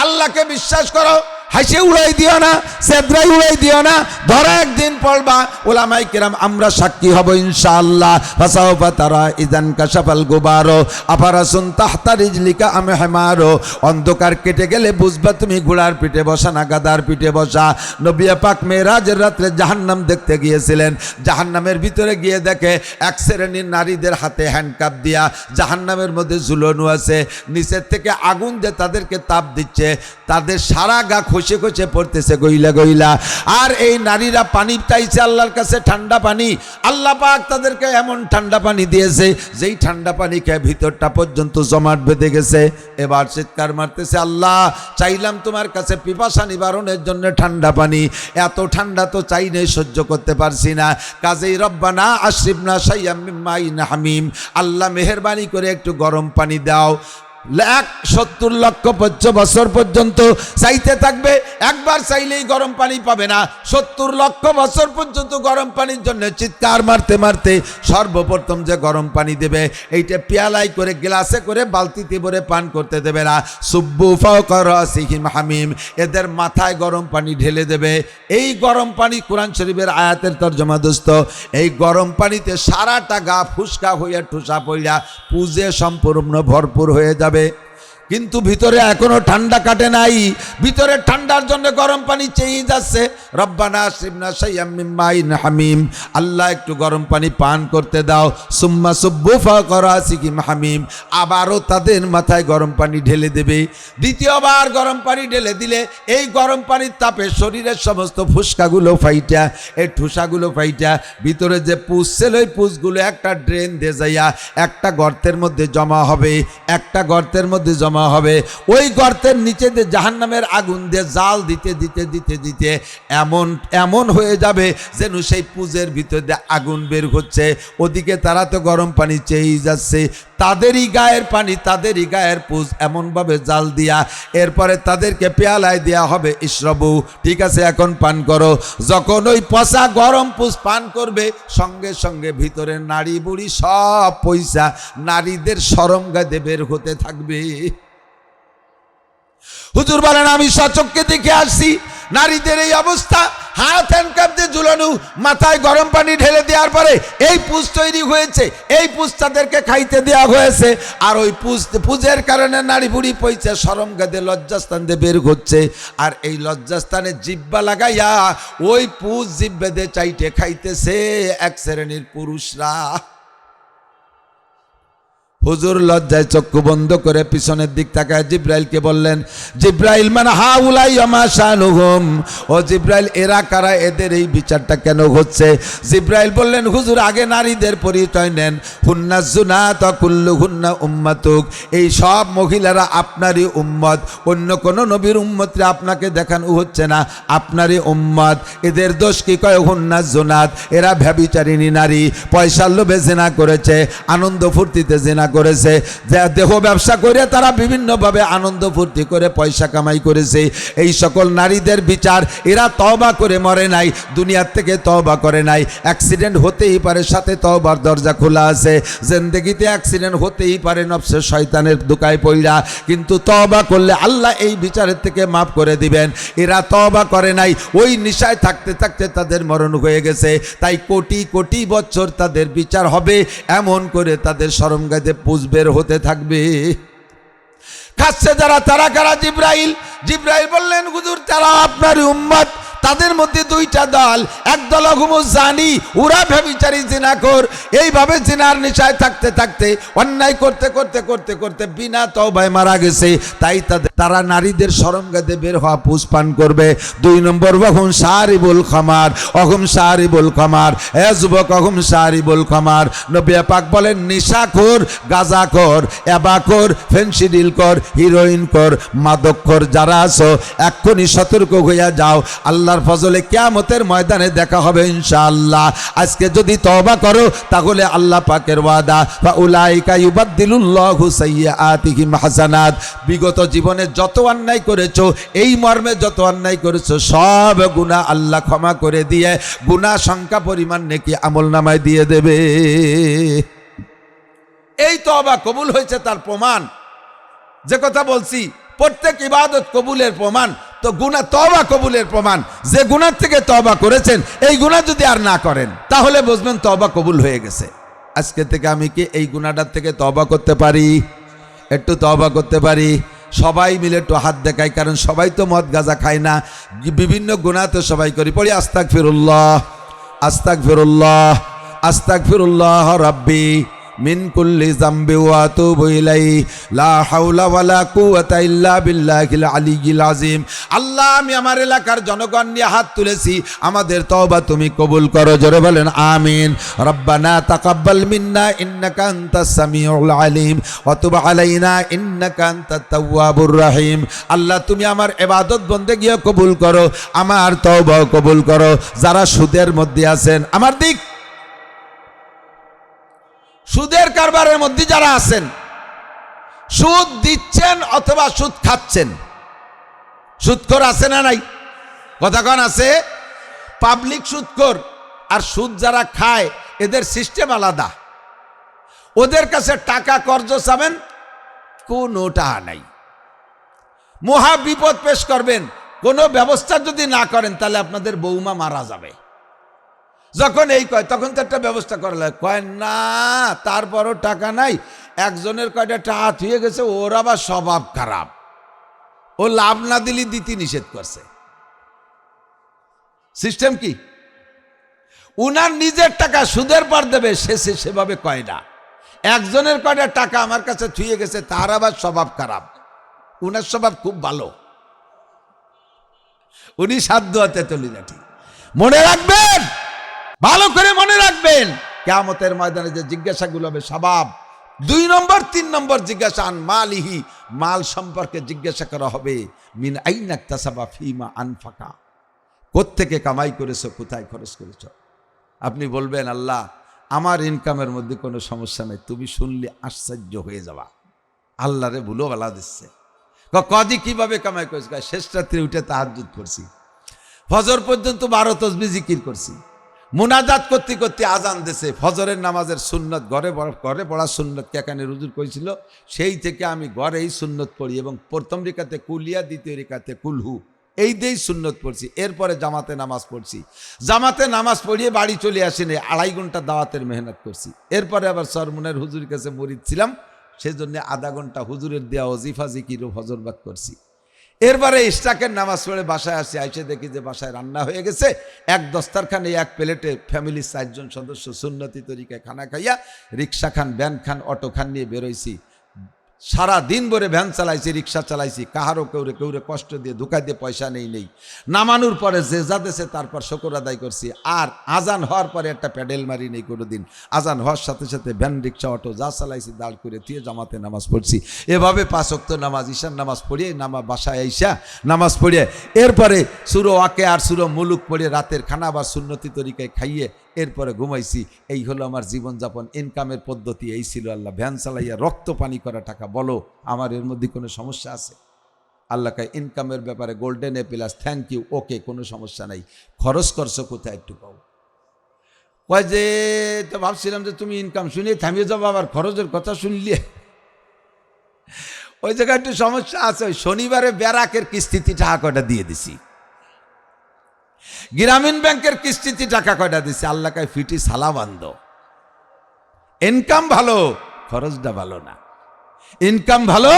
আল্লাহকে বিশ্বাস করো, হাসে উড়াই দিও না, সেদ্রাই উড়াই দিও না, ধরা একদিন পড়বা। ওলামায়ে কেরাম আমরা সাক্ষী হব ইনশাআল্লাহ। ফাসাউফা তারা ইযান কাশাফাল গুবারো আফারাসুন তাহতা রিজলিকা আম হিমারো। অন্ধকার কেটে গেলে বুঝবা তুমি ঘোড়ার পিঠে বসা না গাধার পিঠে বসা। নবী পাক মেরাজের রাত্রে জাহান্নাম দেখতে গিয়েছিলেন। জাহান্নামের ভিতরে গিয়ে দেখে এক শ্রেণীর নারীদের হাতে হ্যান্ডকাপ দিয়া জাহান্নামের মধ্যে ঝুলানো আছে, নিচের থেকে আগুন দিয়ে তাদেরকে তাপ দিচ্ছে, তাদের সারা গা খসে খসে পড়তেছে গইলা গইলা। আর এই নারীরা পানি চাইছে আল্লাহর কাছে, ঠান্ডা পানি। আল্লাহ পাক তাদেরকে এমন ঠান্ডা পানি দিয়েছে, যেই ঠান্ডা পানি খেয়ে ভিতরটা পর্যন্ত জমাট বেঁধে গেছে। এবার চিৎকার মারতেছে, আল্লাহ চাইলাম তোমার কাছে পিপাসা নিবারণের জন্য ঠান্ডা পানি, এত ঠান্ডা তো চাই নেই, সহ্য করতে পারছি না। কাজেই রব্বানা আশরিবনা শাইয়্যাম মিন মাইন হামিম, আল্লাহ মেহেরবানি করে একটু গরম পানি দাও। 70 লক্ষ বছর পর্যন্ত চাইতে থাকবে, একবার চাইলেই গরম পানি পাবে না। 70 লক্ষ বছর পর্যন্ত গরম পানির জন্য চিৎকার মারতে মারতে সর্বপ্রথম যে গরম পানি দেবে এইটা পেয়ালায় করে গ্লাসে করে বালতিতে ভরে পান করতে দেবে না। সুব্বু ফাওকা রাসিহিম হামিম, এদের মাথায় গরম পানি ঢেলে দেবে। এই গরম পানি কোরআন শরীফের আয়াতের তর্জমা দোস্ত, এই গরম পানিতে সারাটা গা ফুসকা হইয়া ঠুসা পড়িয়া পুজে সম্পূর্ণ ভরপুর হয়ে যাবে। কিন্তু ভিতরে এখনো ঠান্ডা কাটে নাই, ভিতরে ঠান্ডার জন্য গরম পানি চেয়ে যাচ্ছে। রব্বানা আশরিবনা শাইয়্যাম মিন মাইন হামিম, আল্লাহ একটু গরম পানি পান করতে দাও। সুম্মা সুব্বু ফাওকা রাসিহিম হামিম, আবারও তাদের মাথায় গরম পানি ঢেলে দেবে। দ্বিতীয়বার গরম পানি ঢেলে দিলে এই গরম পানির তাপে শরীরের সমস্ত ফুসকাগুলো ফাইটা, এই ঠুসাগুলো ফাইটা ভিতরে যে পুষ ছিল ওই পুষগুলো একটা ড্রেন দিয়ে যাইয়া একটা গর্তের মধ্যে জমা হবে, একটা গর্তের মধ্যে জমা হবে। ওই গর্তের নিচে দিয়ে জাহান্নামের আগুন দিয়ে জাল দিতে দিতে দিতে দিতে এমন এমন হয়ে যাবে যেন সেই পুজের ভিতর দিয়ে আগুন বের হচ্ছে। ওদিকে তারা তো গরম পানি চেয়েই যাচ্ছে, তাদেরই গায়ের পানি, তাদেরই গায়ের পুজ এমনভাবে জাল দিয়া এরপরে তাদেরকে পেয়ালায় দেয়া হবে, ইশরাবু, ঠিক আছে এখন পান করো। যখন ওই পচা গরম পুজ পান করবে সঙ্গে সঙ্গে ভিতরে নারী বুড়ি সব পয়সা নারীদের সরঙ্গাতে বের হতে থাকবে। হুজুর বলেন আমি সচক্ষে দেখে আসছি নারীদের এই অবস্থা, হাত হ্যান্ডকাপ দিয়ে ঝুলানো, মাথায় গরম পানি ঢেলে দেওয়ার পরে এই পুজ তৈরি হয়েছে, এই পুজ তাদেরকে খাইতে দেওয়া হয়েছে। আর ওই পুজের কারণে নারী বুড়ি পয়সা সরঙ্গাতে লজ্জাস্থান দিয়ে বের হচ্ছে। আর এই লজ্জাস্থানে জিব্বা লাগাইয়া ওই পুজ জিব্বেদে চাইতে খাইতেছে এক শ্রেণীর পুরুষরা। হুজুর লজ্জায় চক্ষু বন্ধ করে পিছনের দিক তাকায় জিব্রাইলকে বললেন, জিব্রাইল মান হাউলাই ওমা শানুহুম, ও জিব্রাইল এরা কারা, এদের এই বিচারটা কেন হচ্ছে? জিব্রাইল বললেন, হুজুর আগে নারীদের পরিচয় নেন। হুন্না জুনাত কুল্লুহুন্না উম্মাতুক, এই সব মহিলারা আপনারই উম্মত, অন্য কোন নবীর উম্মতরা আপনাকে দেখানো হচ্ছে না, আপনারই উম্মত। এদের দোষ কি? কয় হুন্না জুনাত, এরা ব্যভিচারিণী নারী, পয়সার লোভে জিনা করেছে, আনন্দ ফুর্তিতে জিনা করেছে, দেহ ব্যবসা করে তারা বিভিন্নভাবে আনন্দ ফুর্তি করে পয়সা কামাই করেছে। এই সকল নারীদের বিচার, এরা তওবা করে মরে নাই, দুনিয়ার থেকে তওবা করে নাই। অ্যাক্সিডেন্ট হতেই পারে, সাথে তওবার দরজা খোলা আছে। জিন্দেগিতে অ্যাক্সিডেন্ট হতেই পারে, নফসে শয়তানের দোকায় পড়া, কিন্তু তওবা করলে আল্লাহ এই বিচারের থেকে মাফ করে দিবেন। এরা তওবা করে নাই, ওই নিশায় থাকতে থাকতে তাদের মরণ হয়ে গেছে। তাই কোটি কোটি বছর তাদের বিচার হবে, এমন করে তাদের সরঙ্গাতে পুজ বের হতে থাকবে। খাচ্ছে যারা, তারা কারা? জিব্রাইল। জিব্রাইল বললেন, হুজুর তারা আপনার উম্মত, তাদের মধ্যে দুইটা দল, এক দল হুমুজ জানি, ওরা ব্যভিচারী জিনাখোর, এইভাবে জিনার নেশায় থাকতে থাকতে অন্যায় করতে করতে করতে করতে বিনা তওবায় মারা গেছে। তাই তারা নারীদের সরঙ্গাতে বের হওয়া পুষ পান করবে। দুই নম্বর, অহুম শারিবুল খামার, অহুম শারিবুল খামার, এ যুবক অহুম শারিবুল খামার। নবী পাক বলেন, নেশাখোর, গাঁজাখোর, এবাখোর, ফেন্সিডিলখোর, হিরোইনখোর, মাদকখোর যারা আছো এক্ষুনি সতর্ক হইয়া যাও, আল্লাহর ফজলে কিয়ামতের ময়দানে দেখা হবে ইনশাআল্লাহ। আজকে যদি তওবা করো তাহলে আল্লাহ পাকের ওয়াদা, ফাউলাইকা ইউবাদদিলুল্লাহু সাইয়্যাতিহিম হাসানাত, বিগত জীবনে যত অন্যায় করেছো, এই মর্মে যত অন্যায় করেছো সব গুনাহ আল্লাহ ক্ষমা করে দিয়ে গুনাহ সংখ্যা পরিমাণ নেকি আমলনামায় দিয়ে দেবে। এই তওবা কবুল হয়েছে তার প্রমাণ। যে কথা বলছি প্রত্যেক ইবাদত কবুলের প্রমাণ, তো গুনাহ তওবা কবুলের প্রমাণ। যে গুনাহ থেকে তওবা করেছেন, এই গুনাহ যদি আর না করেন তাহলে বুঝবেন তওবা কবুল হয়ে গেছে। আজকে থেকে আমি কি এই গুনাহটার থেকে তওবা করতে পারি? একটু তওবা করতে পারি? সবাই মিলে একটু হাত দেখাই, কারণ সবাই তো মদ গাঁজা খায় না, বিভিন্ন গুনাহ তো সবাই করি। পড়ি আস্তাগফিরুল্লাহ, আস্তাগফিরুল্লাহ, আস্তাগফিরুল্লাহ রাব্বি মিন কুল্লি যামবি ওয়া আতুবু ইলাইহি, লা হাওলা ওয়ালা কুওয়াতা ইল্লা বিল্লাহিল আলিয়্যিল আযীম। আল্লাহ, আমি আমার এলাকার জনগণ নিয়ে হাত তুলেছি, আমাদের তওবা তুমি কবুল করো। জোরে বলেন আমিন। রব্বানা তাকাব্বাল মিন্না ইন্নাকা আনতাস সামিউল আলিম ওয়া তুব আলাইনা ইন্নাকা আনতাত তাওয়াবুর রহিম। আল্লাহ, তুমি আমার ইবাদত বন্দেগী কবুল করো, আমার তওবা কবুল করো। যারা সুদের মধ্যে আছেন, আমার দিক সুদের কারবারের মধ্যে যারা আছেন, সুদ দিচ্ছেন অথবা সুদ খাচ্ছেন। সুদখোর আছে না নাই? কথা কোন আছে? পাবলিক সুদখোর আর সুদ যারা খায় এদের সিস্টেম আলাদা। ওদের কাছে টাকা কর্জ চাবেন, কোনো টাকা নাই। মহা বিপদ পেশ করবেন, কোনো ব্যবস্থা যদি না করেন তাহলে আপনাদের বৌমা মারা যাবে। যখন এই কয় তখন তো একটা ব্যবস্থা করা লাগে, কয় না তারপরও টাকা নাই। একজনের কয়টা টাকা থুয়ে গেছে, ওর আবার স্বভাব খারাপ, ও লাভ না দিলে দিতে নিষেধ করছে। সিস্টেম কি? উনার নিজের টাকা সুদের পর দেবে, শেষে সেভাবে কয় না। একজনের কয়টা টাকা আমার কাছে থুয়ে গেছে, তার আবার স্বভাব খারাপ, উনার স্বভাব খুব ভালো, উনি সাধ্য হাতে তুলি নাটি। মনে রাখবেন, ভালো করে মনে রাখবেন, কিয়ামতের ময়দানে যে জিজ্ঞাসাগুলো হবে স্বভাব। 2 নম্বর 3 নম্বর জিজ্ঞাসা আন মালিহি, মাল সম্পর্কে জিজ্ঞাসা করা হবে। মিন আইনা ইকতাসাবা ফিমা আনফাকা, কোত্থেকে কামাই করেছো, কোথায় খরচ করেছো। আপনি বলবেন আল্লাহ আমার ইনকামের মধ্যে কোনো সমস্যা নেই। তুমি শুনলে আশ্চর্য হয়ে যাবা, আল্লাহরে ভুলো বলা দিচ্ছে। কদি কিভাবে কামাই করেছে? শেষ রাত্রে উঠে তাহাজ্জুদ করছি, ফজর পর্যন্ত 12 তাসবিহ জিকির করছি, মুনাজাত করতে করতে আজান দিছে। ফজরের নামাজের সুন্নত ঘরে পড়া সুন্নত এখানে রুজু করেছিল, সেই থেকে আমি ঘরেই সুন্নত পড়ি এবং প্রথম রেখাতে কুলিয়া, দ্বিতীয় রেখাতে কুলহু, এই দিয়েই সুন্নত পড়ছি। এরপরে জামাতে নামাজ পড়ছি, জামাতে নামাজ পড়িয়ে বাড়ি চলে আসিনি, 2.5 ঘন্টা দাওয়াতের মেহনত করছি। এরপরে আবার সরমুনের হুজুরের কাছে মুরিদ ছিলাম, সেজন্য আধা ঘন্টা হুজুরের দেওয়া ওজিফা জিকির ও ফজরবাদ করছি। এরপরে ইশরাকের নামাজ পড়ে বাসায় আসি, আইসে দেখি যে বাসায় রান্না হয়ে গেছে। এক দস্তারখানে এক প্লেটে ফ্যামিলির 4 জন সদস্য সুন্নতি তরিকায় খানা খাইয়া রিক্সা খান, ভ্যান খান, অটো খান নিয়ে বেরোইছি। সারা দিন ভরে ভ্যান চালাইছি, রিক্সা চালাইছি, কাহারও কেউরে কষ্ট দিয়ে ধোকা দিয়ে পয়সা নেই। নামানোর পরে যে যা দেশে তারপর শুকর আদায় করছি। আর আজান হওয়ার পরে একটা প্যাডেল মারি নেই কোনো দিন। আজান হওয়ার সাথে সাথে ভ্যান, রিক্সা, অটো যা চালাইছি দাঁড় করে দিয়ে জামাতে নামাজ পড়ছি। এভাবে 5 ওয়াক্ত নামাজ, ঈশার নামাজ পড়িয়ে বাসায় আইসা নামাজ পড়িয়ে এরপরে সূরা ওয়াকিয়া আর সূরা মুলুক পড়ে রাতের খানা আবার সুন্নতি তরিকায় খাইয়ে এরপরে ঘুমাইছি। এই হলো আমার জীবনযাপন, ইনকামের পদ্ধতি এই ছিল। আল্লাহ ভ্যান চালাইয়া রক্ত পানি করা টাকা, বলো আমার এর মধ্যে কোনো সমস্যা আছে? আল্লাহকে ইনকামের ব্যাপারে golden A plus, thank you, okay, কোনো সমস্যা নাই। খরচ করছো কোথায় একটু পাও? কয় যে তো ভাবছিলাম যে তুমি ইনকাম শুনে থামিয়ে যাবো, আবার খরচের কথা শুনলে ওই জায়গায় একটু সমস্যা আছে। ওই শনিবারে ব্যারাকের কিস্তিতে টাকা কয়টা দিয়ে দিছি, গ্রামীণ ব্যাংকের কিস্তিতে টাকা কয়টা দিছি। আল্লাহকে ফিটি সালা বান্ধ। ইনকাম ভালো, খরচটা ভালো না। ইনকাম ভালো,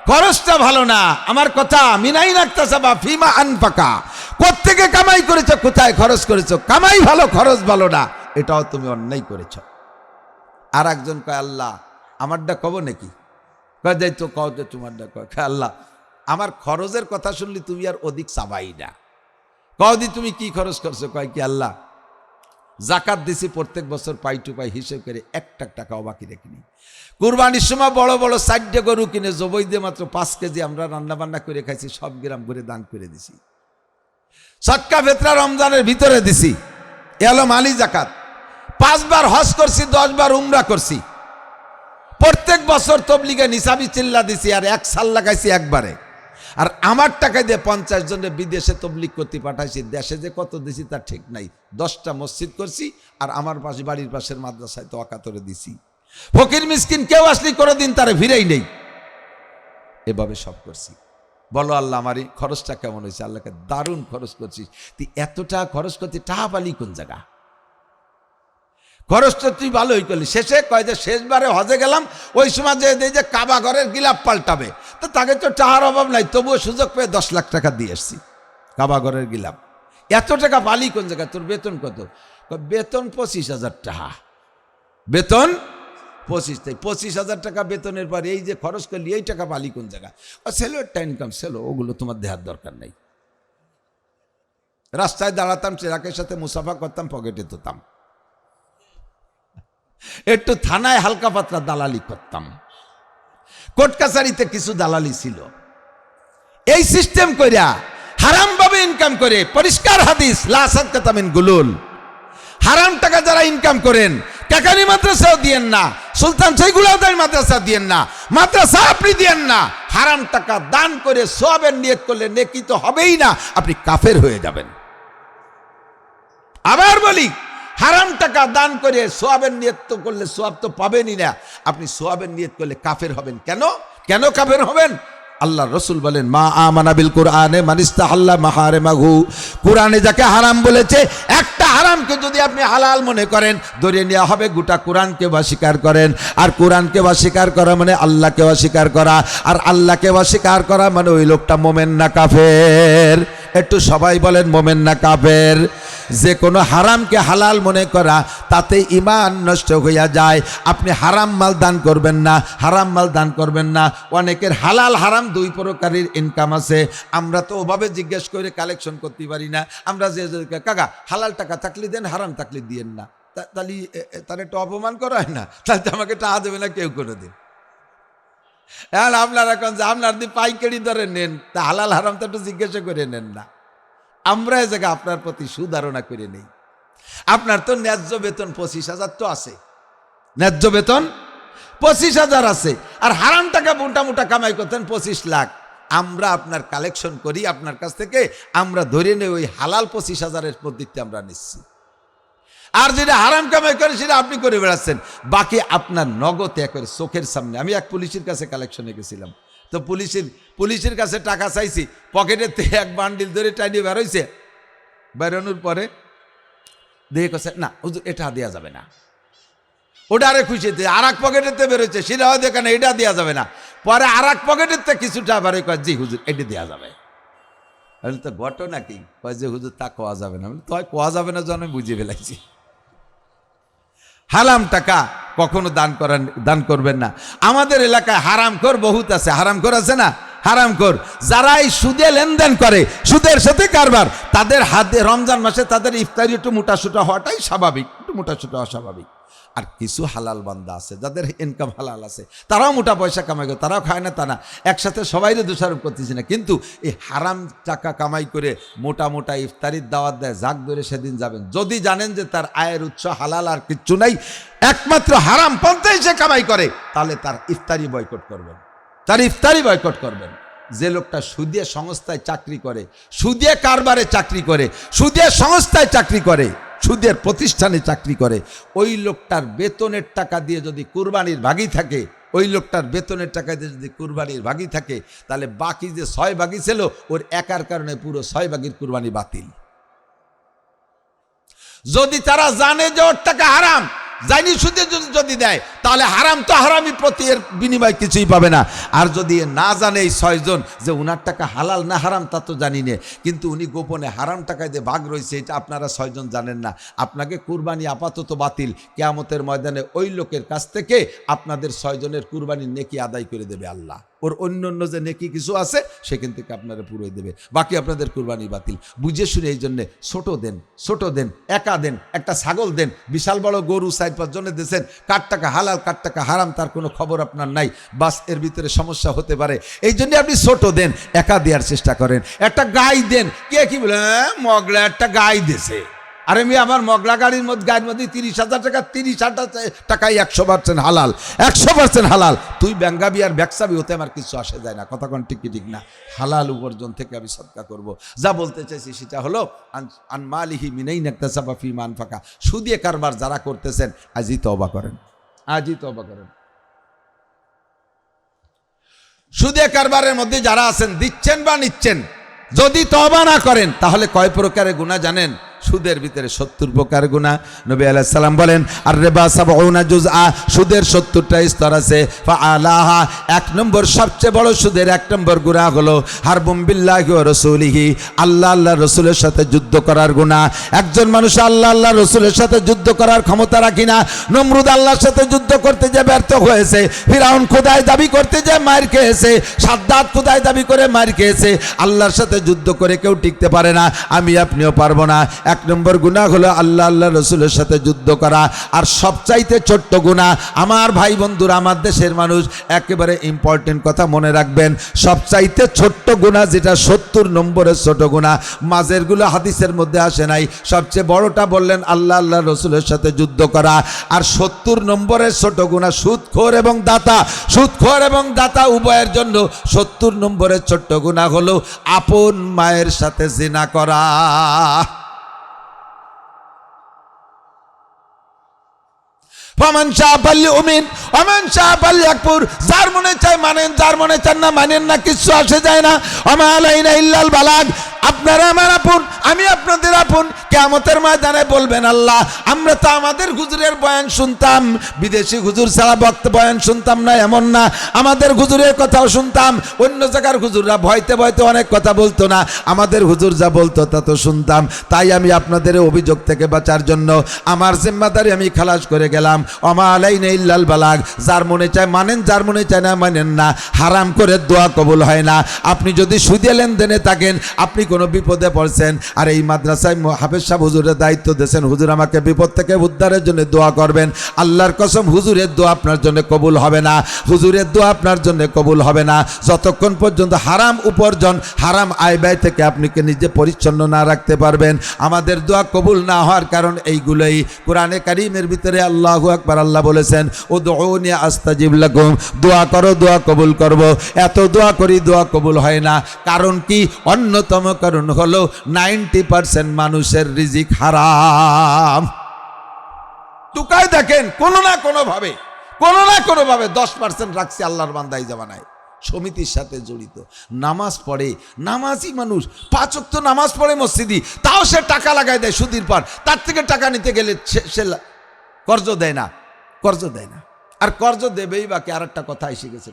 খরচটা ভালো না। আমার কথা, মিনাই নাকতাসাবা ফিমা আনফাকা, কোত্থেকে কামাই করেছো, কোথায় খরচ করেছো। কামাই ভালো, খরচ ভালো না, এটাও তুমি অন্যায় করেছো। আর একজন কয় আল্লাহ আমারটা কব নাকি? কয় যাই তো কও যে তোমারটা কয়। আল্লাহ আমার খরচের কথা শুনলি তুমি আর অধিক চাবাই না। কদি তুমি কি খরচ করছো? কয় কি আল্লাহ জাকাত দিছি প্রত্যেক বছর পাই টু পাই হিসেব করে 1 টাকাও বাকি রেখিনি। কুরবানির সময় বড় বড় 4টে গরু কিনে জবই দিয়ে মাত্র 5 কেজি আমরা রান্না বান্না করে খাইছি, সব গ্রাম ঘুরে দান করে দিছি। সদকা ফিতরা রমজানের ভিতরে দিছি, এ হলো মালি জাকাত। 5 বার হজ করছি, 10 বার উমরা করছি। প্রত্যেক বছর তবলিগে নিসাবি চিল্লা দিছি, আর 1 সাল লাগাইছি একবারে। আর আমার টাকা দিয়ে 50 জনের বিদেশে তবলিগ করতে পাঠাইছি। দেশে যে কত দিছি তার ঠিক নাই। 10টা মসজিদ করছি, আর আমার পাশে বাড়ির পাশের মাদ্রাসায় তো ওয়াকাতরে দিছি। ফকির মিসকিন কেউ আসলি কোনোদিন তারে ফিরেই নেই। এভাবে সব করছি। বলো আল্লাহ আমার এই খরচটা কেমন হয়েছে? আল্লাহকে দারুণ খরচ করছিস। তুই এতটা খরচ করতে টাকা পালি কোন জায়গা? খরচটা তুই ভালোই করলি। শেষে কয় যে শেষবারে হজে গেলাম, ওই সময় যে কাবা ঘরের গিলাপ পাল্টাবে, তো তাকে তো টাকার অভাব নাই, তবুও সুযোগ পেয়ে 10 লাখ টাকা দিয়ে এসছি কাবা ঘরের গিলাপ। এত টাকা পালি কোন জায়গায়? তোর বেতন কত? বেতন 25,000 টাকা। বেতন 25,000 টাকা বেতনের পর এই যে খরচ করলি, এই টাকা পালি কোন জায়গা? ছেলে একটা ইনকাম ছিল, ওগুলো তোমার দেহার দরকার নেই। রাস্তায় দাঁড়াতাম, ট্রাকের সাথে মুসাফা করতাম, পকেটে তোতাম, একটু থানায় হালকা পাতলা দালালি করতাম, কোর্ট কাছারিতে কিছু দালালি ছিল। এই সিস্টেম কইরা হারাম ভাবে ইনকাম করে, পরিষ্কার হাদিস লা সাদকাতা মিন গুলুল, হারাম টাকা যারা ইনকাম করেন কাকারি মাদ্রাসাও দিয়েন না, সুলতান সেইগুলাদাই মাদ্রাসা দিয়েন না, মাদ্রাসা আপনি দিয়েন না। হারাম টাকা দান করে সওয়াবের নিয়ত করলে নেকি তো হবেই না, আপনি কাফের হয়ে যাবেন। আবার বলি, হারাম টাকা দান করে সওয়াবের নিয়ত তো করলে সওয়াব তো পাবেনই না, আপনি সওয়াবের নিয়ত করলে কাফের হবেন। কেন কেন কাফের হবেন? আল্লাহ রসুল বলেন, মা আমানা বিল কোরআনে মানিস্তাহাল্লা মাহারিমাহু, কোরআনে যাকে হারাম বলেছে, একটা হারামকে যদি আপনি হালাল মনে করেন, ধরে নেওয়া হবে গোটা কোরআনকে অস্বীকার করেন। আর কোরআনকে অস্বীকার করা মানে আল্লাহকে অস্বীকার করা, আর আল্লাহকে অস্বীকার করা মানে ওই লোকটা মোমেন না কাফের? একটু সবাই বলেন, মোমেন না কাফের? যে কোনো হারামকে হালাল মনে করা, তাতে ঈমান নষ্ট হইয়া যায়। আপনি হারাম মাল দান করবেন না, হারাম মাল দান করবেন না। অনেকের হালাল হারাম দুই প্রকারের ইনকাম আছে, আমরা তো ওভাবে জিজ্ঞেস করে কালেকশন করতে পারি না। আমরা যে কাকা হালাল টাকা থাকলে দেন, হারাম থাকলে দিয়েন না, তাহলে তার একটু অপমান করা হয় না? তাহলে তো আমাকে টাকা দেবে না কেউ কোনো দিন। এখন আপনারা এখন যে আপনার দিয়ে পাইকারি ধরে নেন, তা হালাল হারাম তো একটু জিজ্ঞাসা করে নেন না। আমরা এ জায়গায় আপনার প্রতি সুধারণা করে নেই। আপনার তো ন্যায্য বেতন 25,000 তো আছে, ন্যায্য বেতন 25,000 আছে, আর হারাম টাকা মোটা মোটা কামাই করতেন 25 লাখ। আমরা আপনার কালেকশন করি আপনার কাছ থেকে, আমরা ধরে নেই ওই হালাল 25,000-এর পদ্ধতিতে আমরা নিচ্ছি। আর যেটা হারাম কামাই করে সেটা আপনি করে বেড়াচ্ছেন। বাকি আপনার নগদ একবার চোখের সামনে। আমি এক পুলিশের কাছে কালেকশনে গেছিলাম, তো পুলিশের কাছে টাকা চাইছি, পকেটের থেকে এক বান্ডিল ধরে টাইনি বেরোইছে। বেরোনোর পরে দেখে কাছে, না হুজুর এটা দেওয়া যাবে না। ওটা আরে খুশিতে আর এক পকেটেতে বেরোচ্ছে, সেটাও দেখে না, এটা দেওয়া যাবে না। পরে আর এক পকেটের থেকে কিছুটা বেরোয়, কয় জি হুজুর এটা দেওয়া যাবে। আমি তো ঘটনা কি কয় যে হুজুর তা কোয়া যাবে না। তো কোয়া যাবে না যেন আমি বুঝে ফেলাইছি। হারাম টাকা কখনো দান করবেন না। আমাদের এলাকায় হারামখোর বহুত আছে, হারামখোর আছে না? হারামখোর যারা এই সুদে লেনদেন করে, সুদের সাথে কারবার, তাদের হাতে রমজান মাসে তাদের ইফতারি একটু মোটাসোটা হওয়াটাই স্বাভাবিক, একটু মোটাসোটা হওয়া স্বাভাবিক। আর কিছু হালাল বান্দা আছে যাদের ইনকাম হালাল আছে, তারাও মোটা পয়সা কামাই করে, তারাও খায় না তা না, একসাথে সবাইরে দোষারোপ করতেছি না। কিন্তু এই হারাম টাকা কামাই করে মোটা মোটা ইফতারির দাওয়াত দেয়, যাক ধরে সেদিন যাবেন। যদি জানেন যে তার আয়ের উৎস হালাল আর কিচ্ছু নাই, একমাত্র হারাম পন্থায় সে কামাই করে, তাহলে তার ইফতারি বয়কট করবেন, তার ইফতারি বয়কট করবেন। যে লোকটা সুদীয় সংস্থায় চাকরি করে, সুদীয় কারবারে চাকরি করে, সুদীয় সংস্থায় চাকরি করে, সুদের প্রতিষ্ঠানে চাকরি করে, ওই লোকটার বেতনের টাকা দিয়ে যদি কুরবানির ভাগী থাকে, ওই লোকটার বেতনের টাকা দিয়ে যদি কুরবানির ভাগী থাকে, তাহলে বাকি যে 6 ভাগী ছিল ওর একার কারণে পুরো 6 ভাগীর কুরবানি বাতিল। যদি তারা জানে যে ওর টাকা হারাম, জানি সুদে যদি দেয়, তাহলে হারাম তো হারামি, প্রতি এর বিনিময় কিছুই পাবে না। আর যদি না জানে এই 6 জন যে উনার টাকা হালাল না হারাম তা তো জানি না, কিন্তু উনি গোপনে হারাম টাকায় যে ভাগ রয়েছে এটা আপনারা 6 জন জানেন না, আপনাকে কুরবানি আপাতত বাতিল। কিয়ামতের ময়দানে ওই লোকের কাছ থেকে আপনাদের 6 জনের কুরবানির নেকি আদায় করে দেবে আল্লাহ। ওর অন্য যে নেকি কিছু আছে সেখান থেকে আপনারা পুরোই দেবে, বাকি আপনাদের কুরবানি বাতিল। বুঝে শুনে এই জন্যে ছোট দেন, একা দেন, একটা ছাগল দেন, বিশাল বড় গরু 4-5 জনে দিয়েছেন, কার টাকা হালাল কার টাকা হারাম তার কোনো খবর আপনার নাই, বাস এর ভিতরে সমস্যা হতে পারে। এই জন্য আপনি ছোট দেন, একা দেওয়ার চেষ্টা করেন। একটা গাই দেন, কে কি বলে মগলা একটা গাই দিয়েছে, আরে আমি আমার মগলা গাড়ির মধ্যে 30,000 টাকা, 30,000 টাকায় 100% হালাল, 100% হালাল। তুই ব্যাঙ্গাবি আর ব্যাকসাবি, ওতে আমার কিছু আসে যায় না। কথা কোন ঠিক কি ঠিক না? হালাল উপার্জন থেকে আমি সদকা করব। যা বলতে চাইছি সেটা হলো আন মালিহি মিনাইন ইকতাসাবা ফি মান ফাকা। সুদে কারবার যারা করতেছেন আজই তওবা করেন, আজই তওবা করেন। সুদে কারবারের মধ্যে যারা আছেন, দিচ্ছেন বা নিচ্ছেন, যদি তওবা না করেন তাহলে কয় প্রকারের গুনাহ জানেন? সুদের ভিতরে 70 প্রকার গুনাহ। নবী আলাইহিস সালাম বলেন, আর রিবা 70 জুজআ, সুদের 70টা স্তর আছে। ফাআলাহা, 1 নম্বর সবচেয়ে বড় সুদের 1 নম্বর গুনাহ হলো হারবুম বিল্লাহি ওয়া রাসূলিহি, আল্লাহ আল্লাহর রাসূলের সাথে যুদ্ধ করার গুনাহ। একজন মানুষ আল্লাহ আল্লাহর রাসূলের সাথে যুদ্ধ করার ক্ষমতা রাখি না। নমরুদ আল্লাহর সাথে যুদ্ধ করতে যে ব্যর্থ হয়েছে, ফিরাউন খোদাই দাবি করতে যে মার খেয়েছে, সাদ্দাত খোদাই দাবি করে মার খেয়েছে। আল্লাহর সাথে যুদ্ধ করে কেউ টিকতে পারে না, আমি আপনিও পারবো না। এক নম্বর গুনাহ হলো আল্লাহ আল্লাহ রসুলের সাথে যুদ্ধ করা। আর সবচাইতে ছোট্ট গুনাহ, আমার ভাই বন্ধুরা, আমার দেশের মানুষ একেবারে ইম্পর্টেন্ট কথা মনে রাখবেন, সবচাইতে ছোট্ট গুনাহ যেটা 70 নম্বরের ছোট গুনাহ, মাঝেরগুলো হাদিসের মধ্যে আসে নাই। সবচেয়ে বড়টা বললেন আল্লাহ আল্লাহ রসুলের সাথে যুদ্ধ করা। আর 70 নম্বরের ছোট গুনাহ সুদখোর এবং দাতা, সুদখোর এবং দাতা উভয়ের জন্য 70 নম্বরের ছোট্ট গুনাহ হলো আপন মায়ের সাথে জিনা করা। ফামান শাআ ফালইউমিন ওয়া মান শাআ ফালইয়াকফুর, যার মনে চায় মানেন, যার মনে চান না মানেন না, কিচ্ছু আসে যায় না। ওয়া মা আলাইনা ইল্লাল বালাগ। আপনারা আমার আপন, আমি আপনাদের আপন। কিয়ামতের ময়দানে বলবেন আল্লাহ, আমরা তো আমাদের হুজুরের বয়ান শুনতাম, বিদেশি হুজুর ছাড়া বয়ান শুনতাম না এমন না, আমাদের হুজুরের কথাও শুনতাম। অন্য জায়গার হুজুররা ভয়তে ভয়তে অনেক কথা বলতো না, আমাদের হুজুর যা বলতো তা তো শুনতাম। তাই আমি আপনাদের অভিযোগ থেকে বাঁচার জন্য আমার জিম্মাদারি আমি খালাস করে গেলাম। ওয়া মা আলাইনা ইল্লাল বালাগ। যার মনে চায় মানেন, যার মনে চায় না মানেন না। হারাম করে দোয়া কবুল হয় না। আপনি যদি সুদে লেনদেনে থাকেন, আপনি কোনো বিপদে পড়ছেন, আর এই মাদ্রাসায় হাফেজ সাহেব হুজুরের দায়িত্ব দিয়েছেন, হুজুর আমাকে বিপদ থেকে উদ্ধারের জন্য দোয়া করবেন, আল্লাহর কসম হুজুরের দোয়া আপনার জন্য কবুল হবে না, হুজুরের দোয়া আপনার জন্য কবুল হবে না যতক্ষণ পর্যন্ত হারাম উপার্জন, হারাম আয় ব্যয় থেকে আপনিকে নিজে পরিচ্ছন্ন না রাখতে পারবেন। আমাদের দোয়া কবুল না হওয়ার কারণ এইগুলোই। কোরআনে কারীমের ভিতরে আল্লাহু আকবার, আল্লাহ বলেছেন উদউনি আস্তাজিব লাকুম, দোয়া করো দোয়া কবুল করব। এত দোয়া করি দোয়া কবুল হয় না, কারণ কি? অন্যতম কারণ হলো 90% মানুষের রিজিক হারাম। টুকায় দেখেন কোনো না কোনো ভাবে 10% রাখছে আল্লাহর বান্দাই জামানায়, সমিতির সাথে জড়িত, নামাজ পড়ে, নামাজি মানুষ, 5 ওয়াক্ত নামাজ পড়ে মসজিদি, তাও সে টাকা লাগায় দেয় সুদির পর। তার থেকে টাকা নিতে গেলে সে কর্জ দেয় না। আর কর্জ দেবেই বাকি। আর একটা কথা এসে গেছে,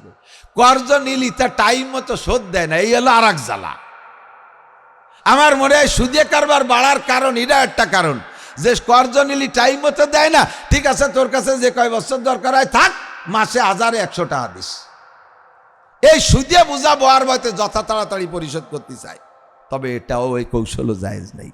কর্জ নিলি তা টাইম মতো শোধ দেয় না, এই হলো আর এক জ্বালা। আমার মনে হয় সুদে কারবার বাড়ার কারণ এটা একটা কারণ, যে কর্জ নিলি টাইম মতো দেয় না। ঠিক আছে, তোর কাছে যে কয় বছর দরকার হয় থাক, মাসে 1000-100 টাকা দিস। এই সুদে বুঝাবো আর বয়তে যথা তাড়াতাড়ি পরিশোধ করতে চায়, তবে এটাও এই কৌশলও জায়েজ নেই।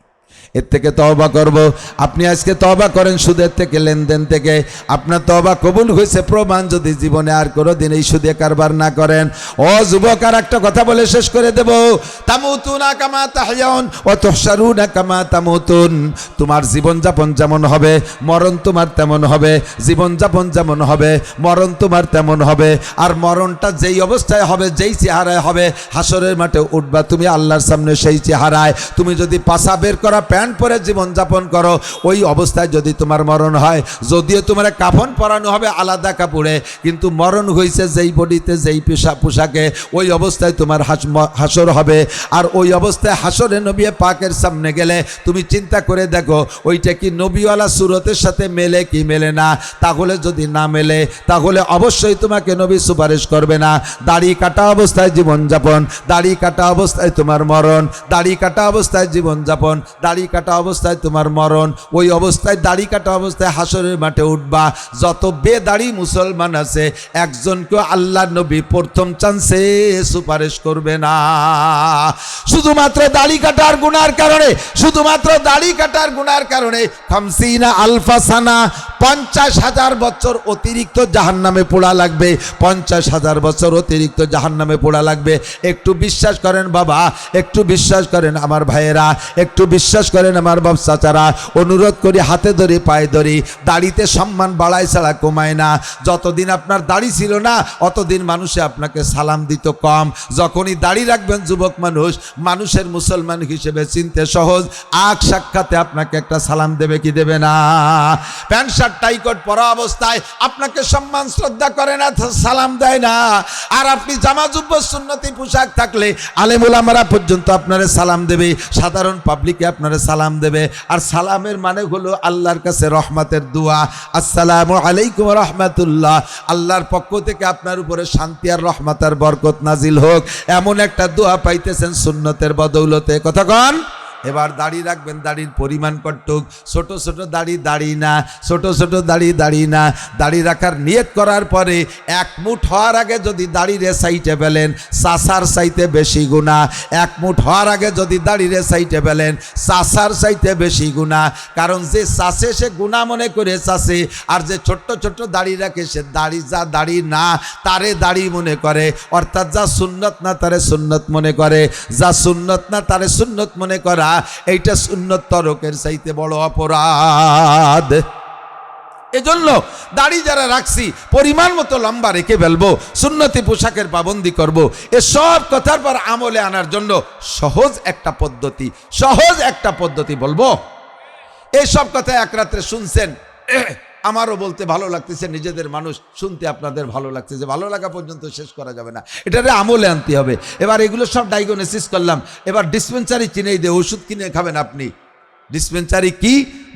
এর থেকে তওবা করব। আপনি আজকে তওবা করেন সুদের থেকে, লেনদেন থেকে, আপনার তওবা কবুল হয়েছে প্রমাণ যদি জীবনে আর কোনোদিন এই সুদে কারবার না করেন। ও যুবক, আর একটা কথা বলে শেষ করে দেব, তামুতুনা কামা তাহয়াউন ওয়া তুহশারুনা কামা তামুতুন। তোমার জীবনযাপন যেমন হবে মরণ তোমার তেমন হবে, জীবনযাপন যেমন হবে মরণ তোমার তেমন হবে। আর মরণটা যেই অবস্থায় হবে, যেই চেহারায় হবে, হাসরের মাঠে উঠবা তুমি আল্লাহর সামনে সেই চেহারায়। তুমি যদি পাছা বের করা প্যান্ট পরে জীবনযাপন করো, ওই অবস্থায় যদি তোমার মরণ হয়, যদিও তোমার কাফন পরানো হবে আলাদা কাপড়ে, কিন্তু মরণ হয়েছে যেই বডিতে, যেই পোশাকে, ওই অবস্থায় তোমার হাসর হবে। আর ওই অবস্থায় হাসরে নবী পাকের সামনে গেলে তুমি চিন্তা করে দেখো, ওইটা কি নবীওয়ালা সুরতের সাথে মেলে কি মেলে না? তাহলে যদি না মেলে, তাহলে অবশ্যই তোমাকে নবী সুপারিশ করবে না। দাড়ি কাটা অবস্থায় জীবনযাপন, দাড়ি কাটা অবস্থায় তোমার মরণ, দাড়ি কাটা অবস্থায় জীবনযাপন, দাড়ি কাটা অবস্থায় তোমার মরণ। ওই অবস্থায় দাড়ি কাটা অবস্থায় হাসরের মাঠে উঠবা। যত বেদাড়ি মুসলমান আছে, একজনকেও আল্লাহ নবী প্রথম চান্সে সুপারিশ করবে না। শুধুমাত্র দাড়ি কাটার গুনার কারণে, শুধুমাত্র দাড়ি কাটার গুনার কারণে 50 আলফা সানা, 50,000 বছর অতিরিক্ত জাহান্নামে পোড়া লাগবে। 50,000 বছর অতিরিক্ত জাহান্নামে পোড়া লাগবে। একটু বিশ্বাস করেন বাবা, একটু বিশ্বাস করেন আমার ভাইয়েরা, একটু বিশ্বাস করেন আমার বাপ চাচারা। অনুরোধ করি, হাতে ধরি পায়ে ধরি, দাড়িতে সম্মান বাড়ায় ছাড়া কমায় না। যতদিন আপনার দাড়ি ছিল না, অতদিন মানুষে আপনাকে সালাম দিত কম। যখনই দাড়ি রাখবেন যুবক মানুষ, মানুষের মুসলমান হিসেবে চিনতে সহজ। আগ সাক্ষাতে আপনাকে একটা সালাম দেবে কি দেবে না? প্যান্ট শার্ট টাইকট পরা অবস্থায় আপনাকে সম্মান শ্রদ্ধা করে না, সালাম দেয় না। আর আপনি জামা জুব্বা সুন্নতি পোশাক থাকলে আলেম ওলামারা পর্যন্ত আপনারে সালাম দেবে, সাধারণ পাবলিকে আপনারে সালাম দেবে। আর সালামের মানে হলো আল্লাহর কাছে রহমতের দোয়া, আসসালামু আলাইকুম রহমাতুল্লাহ, আল্লাহর পক্ষ থেকে আপনার উপরে শান্তি আর রহমত আর বরকত নাজিল হোক, এমন একটা দোয়া পাইতেছেন সুন্নতের বদৌলতে। কথা কন এবার দাড়ি রাখবেন, দাড়ির পরিমাণ কতটুক? ছোট ছোট দাড়ি দাড়ি না, ছোট ছোট দাড়ি দাড়ি না। দাড়ি রাখার নিয়ত করার পরে এক মুঠ হওয়ার আগে যদি দাড়িরে সাইটে ফেলেন, চাষার চাইতে বেশি গুণা। এক মুঠ হওয়ার আগে যদি দাড়িরে সাইটে ফেলেন, চাষার চাইতে বেশি গুণা। কারণ যে চাষে সে গুণা মনে করে চাষে, আর যে ছোট্ট ছোট্ট দাড়ি রাখে সে দাড়ি যা দাড়ি না তারে দাড়ি মনে করে। অর্থাৎ যা সুন্নত না তারে সুন্নত মনে করে, যা সুন্নত না তারে সুন্নত মনে করা, এইটা সুন্নত তরকের চাইতে বড় অপরাধ। এজন্য দাড়ি যারা রাখছি পরিমাণ মতো লম্বা রেখে ফেলবো, সুন্নতি পোশাকের পাবন্দি করব। এসব কথার পর আমলে আনার জন্য সহজ একটা পদ্ধতি, সহজ একটা পদ্ধতি বলবো। এইসব কথা এক রাত্রে শুনছেন, আমারও বলতে ভালো লাগতেছে, নিজেদের মানুষ শুনতে আপনাদের ভালো লাগতেছে, ভালো লাগা পর্যন্ত শেষ করা যাবে না, এটারে আমলে আনতে হবে। এবার এগুলো সব ডায়াগনোসিস করলাম, এবার ডিসপেন্সারি চিনেই দিয়ে ওষুধ কিনে খাবেন আপনি। ডিসপেন্সারি কি?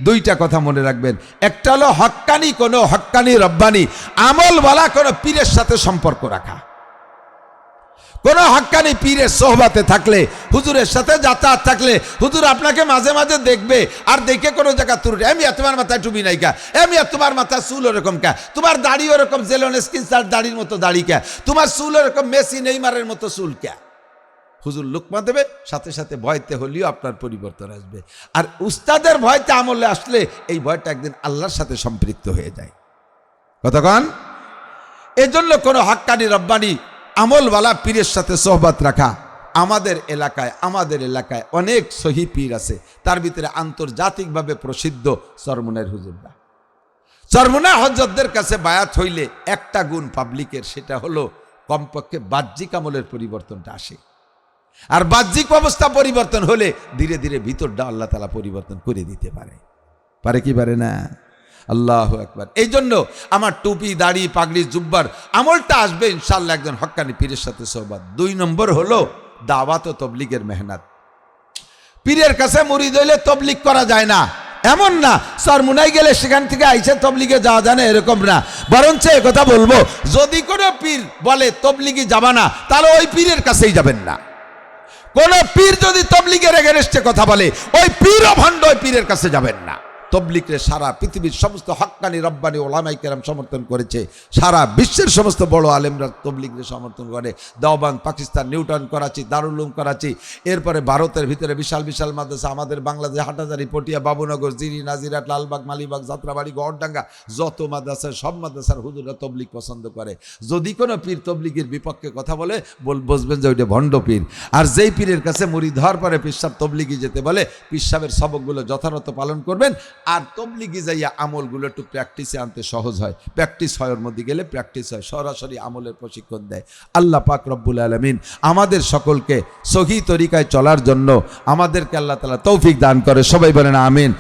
দুইটা কথা মনে রাখবেন। একটা হলো হক্কানি, কোনো হক্কানি রব্বানি আমলওয়ালা কোনো পীরের সাথে সম্পর্ক রাখা। কোন হক্কানি পীরের সোহবাতে থাকলে, হুজুরের সাথে যাতায়াত থাকলে, হুজুর আপনাকে মাঝে মাঝে দেখবে, আর দেখে কোনো জায়গা তুলবে, আমি তোমার মাথায় টুপি নাই কা, আমি তোমার মাথায় চুল ওরকম কা, তোমার দাড়ি ওরকম জেলন স্কিন দাড়ির মতো দাড়ি কা, তোমার চুল ওরকম মেসি নেইমারের মতো চুল কা। হুজুর লুকমা দেবে, সাথে সাথে ভয়তে হলেও আপনার পরিবর্তন আসবে। আর উস্তাদের ভয়তে আমলে আসলে এই ভয়টা একদিন আল্লাহর সাথে সম্পৃক্ত হয়ে যায়। কতক্ষণ? এজন্য কোনো হক্কানি রব্বানি আমলওয়ালা পীরের সাথে সোহবত রাখা। আমাদের এলাকায় অনেক সহি পীর আছে, তার ভিতরে আন্তর্জাতিকভাবে প্রসিদ্ধ চরমুনার হুজুররা। চরমুনার হযরতদের কাছে বায়াত হইলে একটা গুণ পাবলিকের, সেটা হলো কমপক্ষে বাহ্যিক আমলের পরিবর্তনটা আসে। আর বাহ্যিক অবস্থা পরিবর্তন হলে ধীরে ধীরে ভিতরটা আল্লাহ তাআলা পরিবর্তন করে দিতে পারে। পারে কি পারে না? আল্লাহু আকবার। এই জন্য আমার টুপি দাড়ি পাগড়ি জুব্বার আমলটা আসবে ইনশাআল্লাহ একজন হক্কানি পীরের সাথে সোহবত। 2 নম্বর হলো দাওয়াত ও তবলিগের মেহনত। পীরের কাছে মুরিদ হইলে তবলিগ করা যায় না এমন না, চরমুনাই গেলে সেখান থেকে আইসে তবলিগে যাওয়া যায় না এরকম না। বরঞ্চ কথা বলবো, যদি কোনো পীর বলে তবলিগে যাবা না, তাহলে ওই পীরের কাছেই যাবেন না। কোন পীর যদি তবলিগের এগেনস্টে কথা বলে, ওই পীর ও ভণ্ড, ওই পীরের কাছে যাবেন না। তবলিগরে সারা পৃথিবীর সমস্ত হক্কানি রব্বানি ওলামায়ে কেরাম সমর্থন করেছে, সারা বিশ্বের সমস্ত বড় আলেমরা তবলিগরে সমর্থন করে। দেওবন্দ, পাকিস্তান, নিউটন, করাচি, দারুল উলুম করাচি, এরপরে ভারতের ভিতরে বিশাল বিশাল মাদ্রাসা, আমাদের বাংলাদেশ হাটাজারি, পটিয়া, বাবুনগর, জিরি, নাজিরাট, লালবাগ, মালিবাগ, যাত্রাবাড়ি, গড়ডাঙ্গা, যত মাদ্রাসা, সব মাদ্রাসার হুজুররা তবলিগ পছন্দ করে। যদি কোনো পীর তবলিগের বিপক্ষে কথা বলে, বুঝবেন যে ওইটা ভণ্ড পীর। আর যেই পীরের কাছে মুরিদ হওয়ার পরে পীর সাহেব তবলিগি যেতে বলে, পীর সাহেবের সবকগুলো যথাযথ পালন করবেন। আর তবলিগি যাইয়া আমলগুলো একটু প্র্যাকটিসে আনতে সহজ হয়, প্র্যাকটিস হয়, ওর মধ্যে গেলে প্র্যাকটিস হয়, সরাসরি আমলের প্রশিক্ষণ দেয়। আল্লাহ পাক রব্বুল আলামিন আমাদের সকলকে সহি তরিকায় চলার জন্য আমাদেরকে আল্লাহ তাআলা তৌফিক দান করে। সবাই বলেন আমিন।